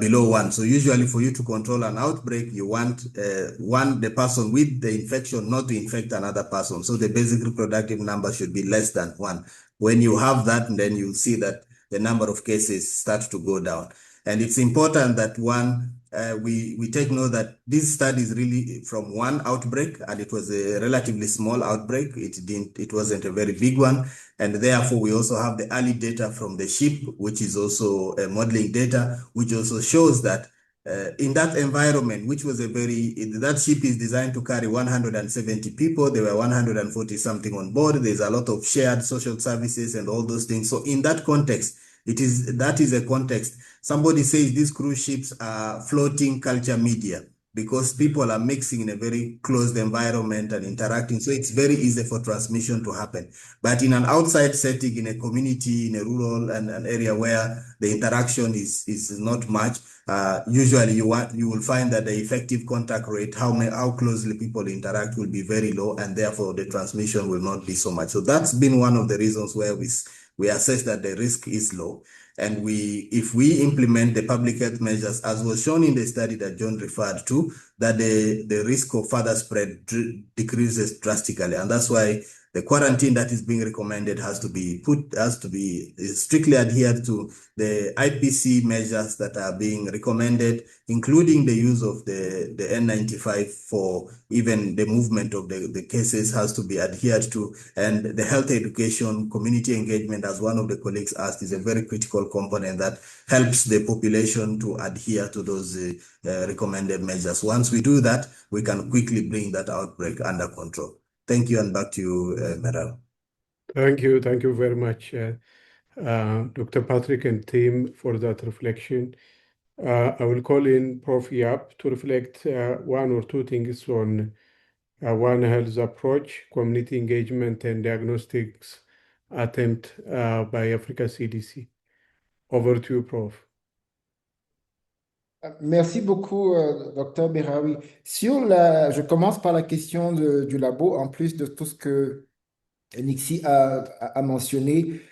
below 1. So usually for you to control an outbreak, you want the person with the infection not to infect another person. So the basic reproductive number should be less than 1. When you have that, then you see that the number of cases start to go down. And it's important that we take note that this study is really from one outbreak, and it was a relatively small outbreak. It wasn't a very big one. And therefore, we also have the early data from the ship, which is also modeling data, which also shows that in that environment, which was that ship is designed to carry 170 people. There were 140 something on board. There's a lot of shared social services and all those things. So in that context, that is a context. Somebody says these cruise ships are floating culture media because people are mixing in a very closed environment and interacting. So it's very easy for transmission to happen. But in an outside setting, in a community, in a rural and an area where the interaction is not much, usually you will find that the effective contact rate, how closely people interact, will be very low, and therefore the transmission will not be so much. So that's been one of the reasons where we assess that the risk is low. And if we implement the public health measures, as was shown in the study that John referred to, that the risk of further spread decreases drastically. And that's why the quarantine that is being recommended has to be strictly adhered to. The IPC measures that are being recommended, including the use of the N95 for even the movement of the cases, has to be adhered to. And the health education, community engagement, as one of the colleagues asked, is a very critical component that helps the population to adhere to those recommended measures. Once we do that, we can quickly bring that outbreak under control. Thank you, and back to you, Meral. Thank you very much, Dr. Patrick and team, for that reflection. I will call in Prof. Yap to reflect one or two things on One Health approach, community engagement, and diagnostics attempt by Africa CDC. Over to you, Prof. Merci beaucoup, Dr. Beraoui. Je commence par la question du labo, en plus de tout ce que Nixie a mentionné.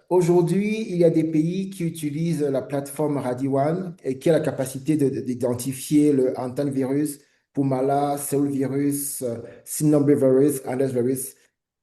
Aujourd'hui, il y a des pays qui utilisent la plateforme RadiOne et qui a la capacité d'identifier le hantavirus, Pumala, Seoul-virus, Cynomolvirus, Andes-virus,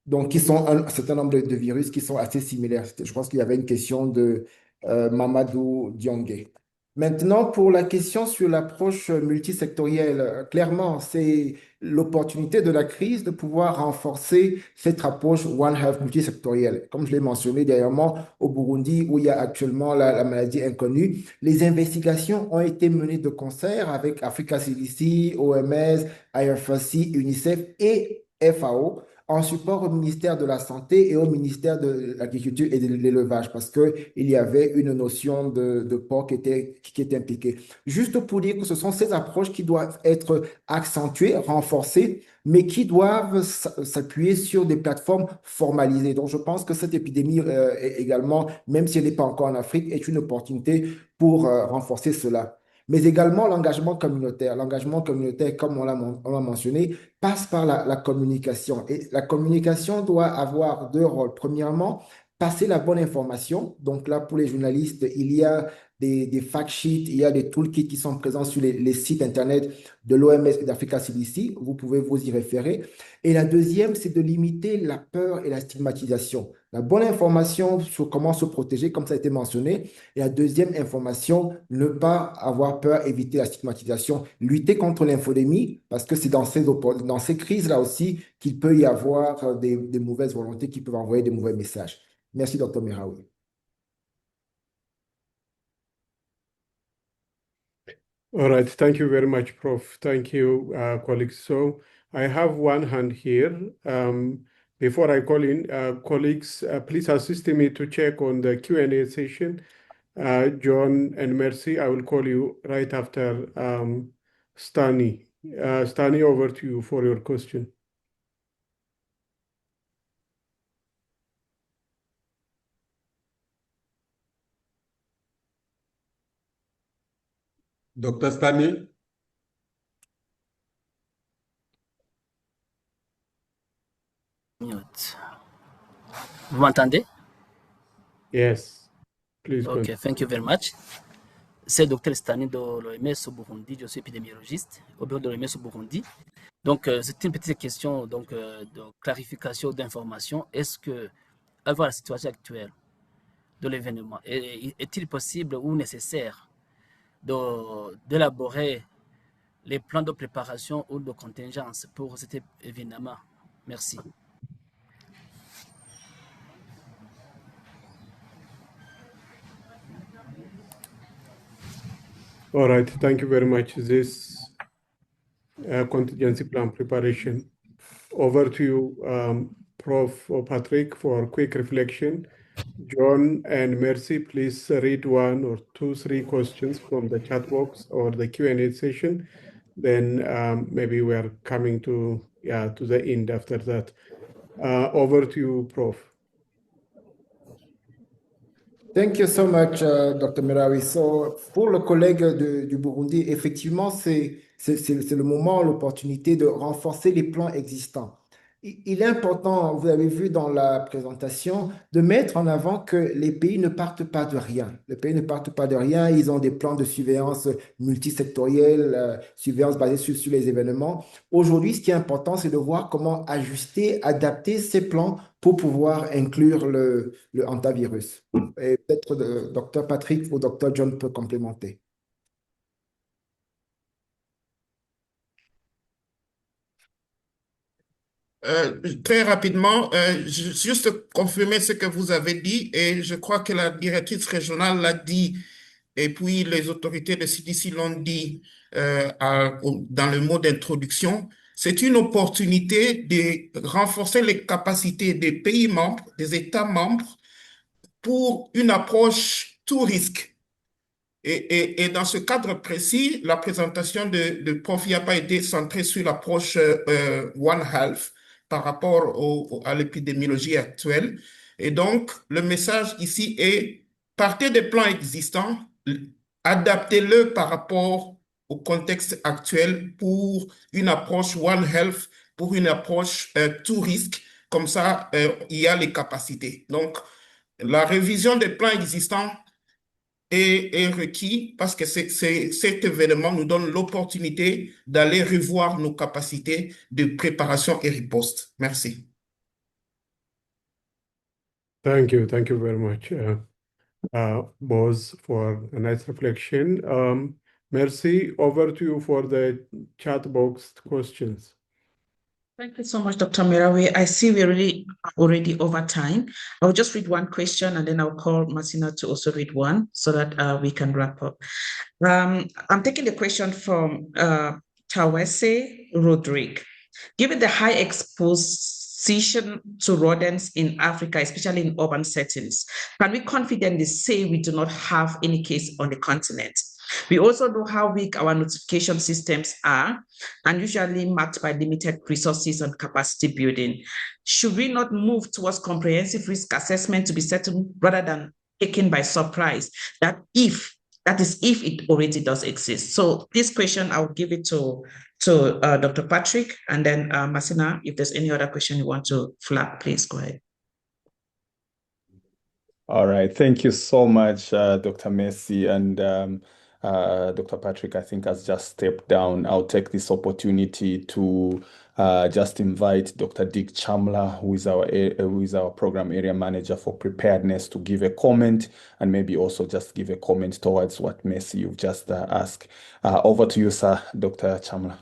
donc qui sont un certain nombre de virus qui sont assez similaires. Je pense qu'il y avait une question de Mamadou Diongé. Maintenant, pour la question sur l'approche multisectorielle, clairement, c'est l'opportunité de la crise de pouvoir renforcer cette approche One Health multisectorielle. Comme je l'ai mentionné dernièrement, au Burundi, où il y a actuellement la maladie inconnue, les investigations ont été menées de concert avec Africa CDC, OMS, IFRC, UNICEF et FAO, en support au ministère de la Santé et au ministère de l'Agriculture et de l'Élevage, parce qu'il y avait une notion de porc qui était impliquée. Juste pour dire que ce sont ces approches qui doivent être accentuées, renforcées, mais qui doivent s'appuyer sur des plateformes formalisées. Donc, je pense que cette épidémie également, même si elle n'est pas encore en Afrique, est une opportunité pour renforcer cela. Mais également l'engagement communautaire. L'engagement communautaire, comme on l'a mentionné, passe par la communication. Et la communication doit avoir deux rôles. Premièrement, passer la bonne information. Donc là, pour les journalistes, il y a des fact sheets, il y a des toolkits qui sont présents sur les sites Internet de l'OMS et d'Africa CDC. Vous pouvez vous y référer. Et la deuxième, c'est de limiter la peur et la stigmatisation. La bonne information sur comment se protéger, comme ça a été mentionné. Et la deuxième information, ne pas avoir peur, éviter la stigmatisation, lutter contre l'infodémie, parce que c'est dans ces crises-là aussi qu'il peut y avoir des mauvaises volontés qui peuvent envoyer des mauvais messages. Merci, Dr. Meraoui. All right, thank you very much, Prof. Thank you, colleagues. So I have one hand here. Before I call in, colleagues, please assist me to check on the Q&A session. John and Mercy, I will call you right after Stani. Stani, over to you for your question. Dr. Stani? Vous m'entendez? Yes, please. Okay, thank you very much. C'est Dr. Stani de l'OMS au Burundi, je suis épidémiologiste au bureau de l'OMS au Burundi. Donc, c'est une petite question de clarification, d'information. Est-ce que, à voir la situation actuelle de l'événement, est-il possible ou nécessaire d'élaborer les plans de préparation ou de contingence pour cet événement. Merci. All right, thank you very much. This contingency plan preparation. Over to you, Prof. Patrick, for quick reflection. John and Mercy, please read 1 or 2, 3 questions from the chat box or the Q&A session. Then maybe we are coming to the end after that. Over to you, Prof. Thank you so much, Dr. Merawi. So, pour le collègue du Burundi, effectivement, c'est le moment, l'opportunité de renforcer les plans existants. Il est important, vous avez vu dans la présentation, de mettre en avant que les pays ne partent pas de rien. Les pays ne partent pas de rien, ils ont des plans de surveillance multisectorielle, surveillance basée sur les événements. Aujourd'hui, ce qui est important, c'est de voir comment ajuster, adapter ces plans pour pouvoir inclure le hantavirus. Et peut-être Dr. Patrick ou Dr. John peut complémenter. Très rapidement, juste confirmer ce que vous avez dit, et je crois que la directrice régionale l'a dit, et puis les autorités de CDC l'ont dit dans le mot d'introduction. C'est une opportunité de renforcer les capacités des pays membres, des États membres, pour une approche tout risque. Et dans ce cadre précis, la présentation de Prof. Yapa a été centrée sur l'approche One Health par rapport à l'épidémiologie actuelle. Et donc, le message ici est, partez des plans existants, adaptez-le par rapport au contexte actuel pour une approche One Health, pour une approche tout risque. Comme ça, il y a les capacités. Donc, la révision des plans existants est requis parce que cet événement nous donne l'opportunité d'aller revoir nos capacités de préparation et riposte. Merci. Thank you very much, Boz, for a nice reflection. Mercy, over to you for the chat box questions. Thank you so much, Dr. Merawi. I see we're already over time. I'll just read one question and then I'll call Masina to also read one so that we can wrap up. I'm taking the question from Tawese Rodrigue. Given the high exposition to rodents in Africa, especially in urban settings, can we confidently say we do not have any case on the continent? We also know how weak our notification systems are and usually marked by limited resources and capacity building. Should we not move towards comprehensive risk assessment to be certain rather than taken by surprise? That is if it already does exist. So this question, I'll give it to Dr. Patrick, and then Masina, if there's any other question you want to flag, please go ahead. All right, thank you so much, Dr. Mercy, and Dr. Patrick, I think, has just stepped down. I'll take this opportunity to just invite Dr. Dick Chamla, who is our program area manager for preparedness, to give a comment and maybe also just give a comment towards what Mercy you've just asked. Over to you, sir, Dr. Chamla.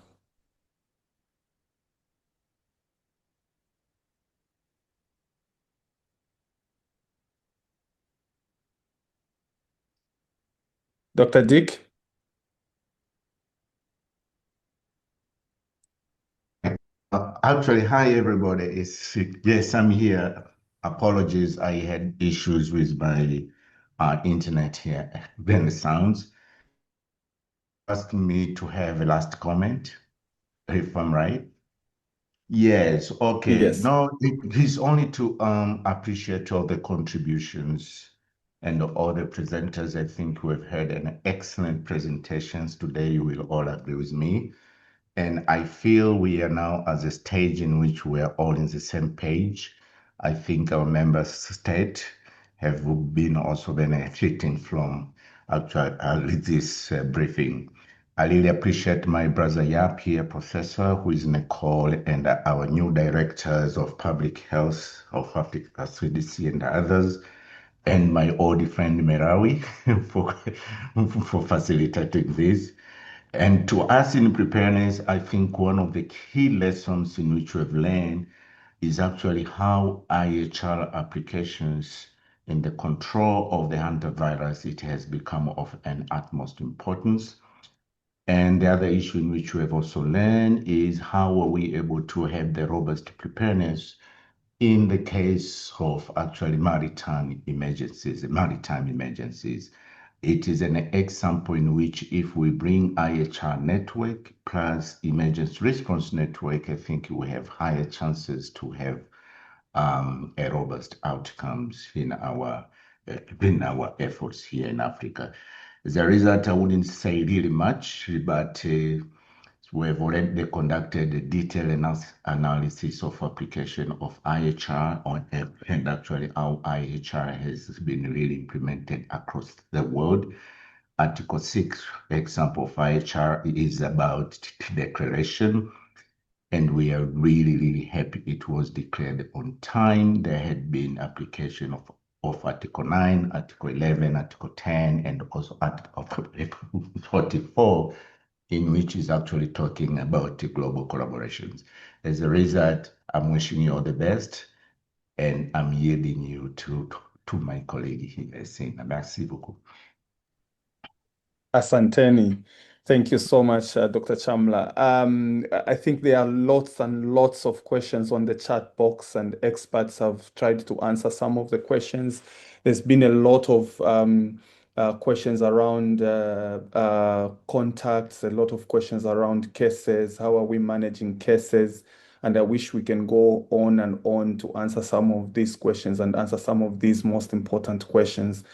Dr. Dick? Actually, hi everybody. Yes, I'm here. Apologies, I had issues with my internet here. Then it sounds asking me to have a last comment, if I'm right. Yes, okay. Yes. No, it is only to appreciate all the contributions and all the presenters. I think we've had an excellent presentations today. You will all agree with me. And I feel we are now at a stage in which we are all in the same page. I think our member states have been also benefiting from actually this briefing. I really appreciate my brother Yap here, Professor, who is in a call, and our new directors of public health of Africa CDC and others. and my old friend Merawi for facilitating this. And to us in preparedness, I think one of the key lessons in which we've learned is actually how IHR applications in the control of the hantavirus, it has become of an utmost importance. And the other issue in which we have also learned is how are we able to have the robust preparedness in the case of actually maritime emergencies. It is an example in which if we bring IHR network plus emergency response network, I think we have higher chances to have a robust outcomes in our efforts here in Africa. As a result, I wouldn't say really much, but we have already conducted a detailed analysis of application of IHR and actually how IHR has been really implemented across the world. Article 6 example of IHR is about declaration, and we are really, really happy it was declared on time. There had been application of Article 9, Article 11, Article 10, and also Article 44, in which is actually talking about global collaborations. As a result, I'm wishing you all the best, and I'm yielding you to my colleague here, saying merci beaucoup. Asanteni. Thank you so much, Dr. Chamla. I think there are lots and lots of questions on the chat box, and experts have tried to answer some of the questions. There's been a lot of questions around contacts, a lot of questions around cases. How are we managing cases? And I wish we can go on and on to answer some of these questions and answer some of these most important questions.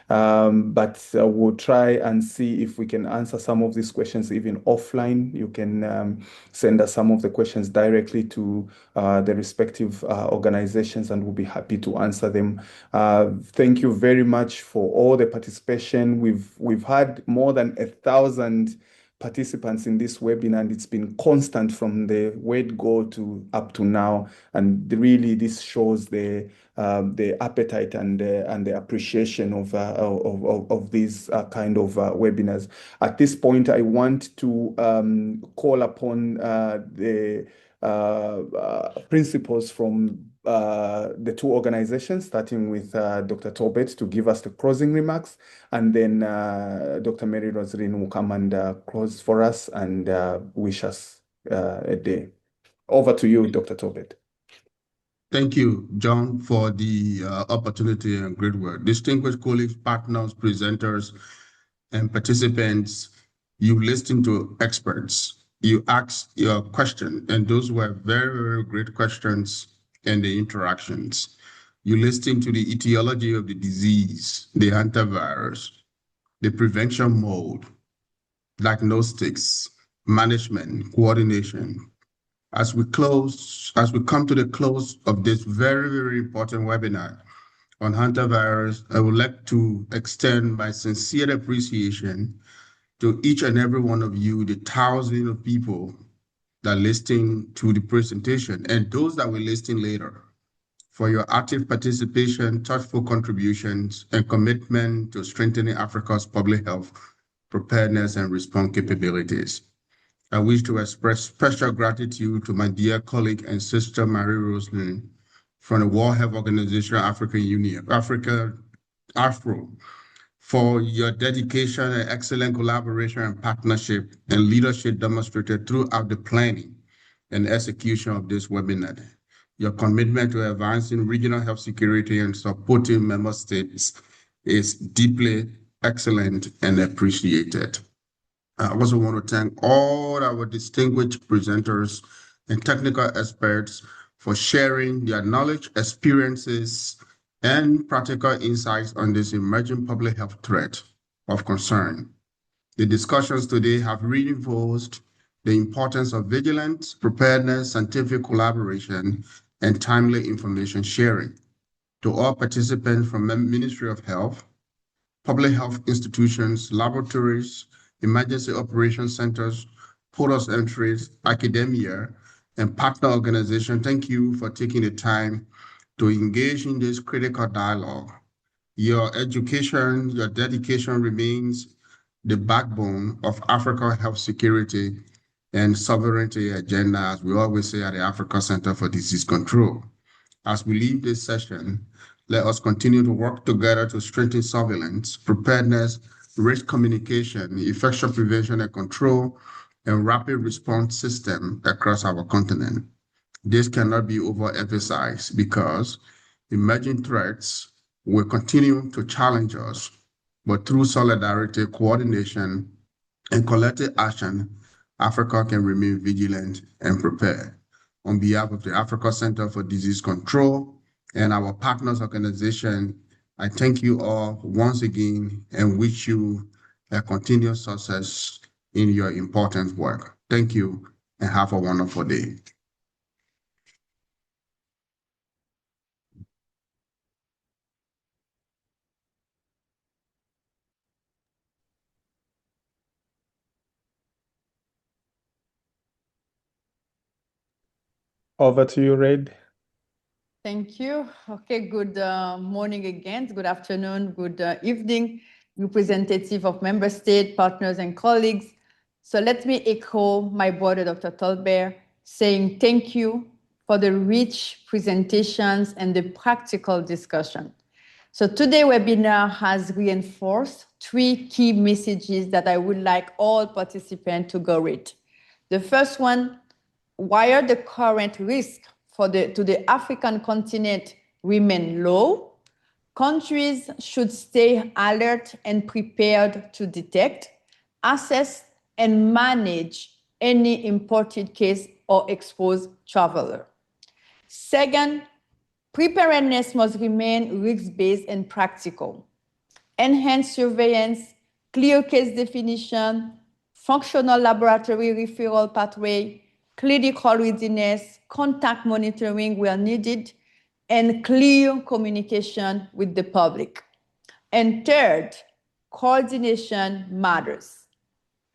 But we'll try and see if we can answer some of these questions even offline. You can send us some of the questions directly to the respective organizations, and we'll be happy to answer them. Thank you very much for all the participation. We've had more than 1,000 participants in this webinar, and it's been constant from the word go to up to now. And really, this shows the appetite and the appreciation of these kind of webinars. At this point, I want to call upon the principals from the two organizations, starting with Dr. Tobet to give us the closing remarks, and then Dr. Mary Rosaline will come and close for us and wish us a day. Over to you, Dr. Tobet. Thank you, John, for the opportunity and great work. Distinguished colleagues, partners, presenters, and participants, you listen to experts, you ask your question, and those were very, very great questions and the interactions. You listen to the etiology of the disease, the hantavirus, the prevention mode, diagnostics, management, coordination. As we come to the close of this very, very important webinar on hantavirus, I would like to extend my sincere appreciation to each and every one of you, the thousands of people that are listening to the presentation, and those that will listen later, for your active participation, thoughtful contributions, and commitment to strengthening Africa's public health preparedness and response capabilities. I wish to express special gratitude to my dear colleague and sister, Mary Rosaline, from the World Health Organization, African Union, AFRO, for your dedication and excellent collaboration and partnership and leadership demonstrated throughout the planning and execution of this webinar. Your commitment to advancing regional health security and supporting member states is deeply excellent and appreciated. I also want to thank all our distinguished presenters and technical experts for sharing their knowledge, experiences, and practical insights on this emerging public health threat of concern. The discussions today have reinforced the importance of vigilance, preparedness, scientific collaboration, and timely information sharing. To all participants from the Ministry of Health, public health institutions, laboratories, emergency operations centers, portals entries, academia, and partner organizations, thank you for taking the time to engage in this critical dialogue. Your education, your dedication remains the backbone of Africa health security and sovereignty agenda, as we always say at the Africa Center for Disease Control. As we leave this session, let us continue to work together to strengthen surveillance, preparedness, risk communication, infection prevention and control, and rapid response system across our continent. This cannot be overemphasized because emerging threats will continue to challenge us, but through solidarity, coordination, and collective action, Africa can remain vigilant and prepared. On behalf of the Africa Center for Disease Control and our partners organization, I thank you all once again and wish you a continued success in your important work. Thank you and have a wonderful day. Over to you, Red. Thank you. Okay, good morning again, good afternoon, good evening, representative of member state, partners and colleagues. So let me echo my brother, Dr. Tolbert, saying thank you for the rich presentations and the practical discussion. So today's webinar has reinforced 3 key messages that I would like all participants to go with. The first one, while the current risk to the African continent remain low, countries should stay alert and prepared to detect, assess, and manage any imported case or exposed traveler. Second, preparedness must remain risk-based and practical. Enhanced surveillance, clear case definition, functional laboratory referral pathway, clinical readiness, contact monitoring where needed, and clear communication with the public. And third, coordination matters.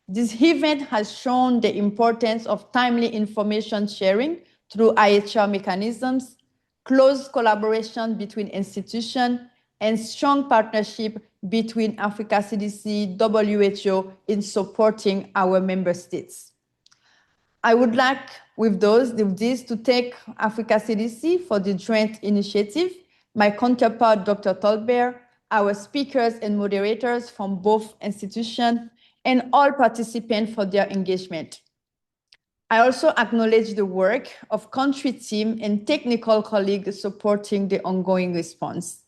This event has shown the importance of timely information sharing through IHR mechanisms, close collaboration between institutions, and strong partnership between Africa CDC, WHO in supporting our member states. I would like with this to thank Africa CDC for the joint initiative, my counterpart, Dr. Tolbert, our speakers and moderators from both institutions, and all participants for their engagement. I also acknowledge the work of country team and technical colleagues supporting the ongoing response.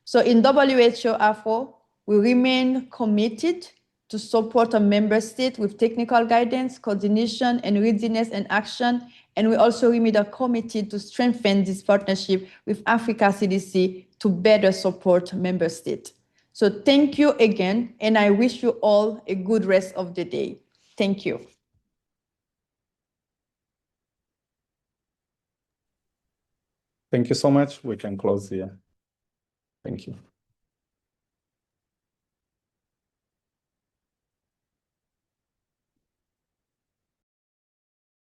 So in WHO AFO, we remain committed to support a member state with technical guidance, coordination, and readiness and action. And we also remain committed to strengthen this partnership with Africa CDC to better support member states. So thank you again, and I wish you all a good rest of the day. Thank you. Thank you so much. We can close here. Thank you.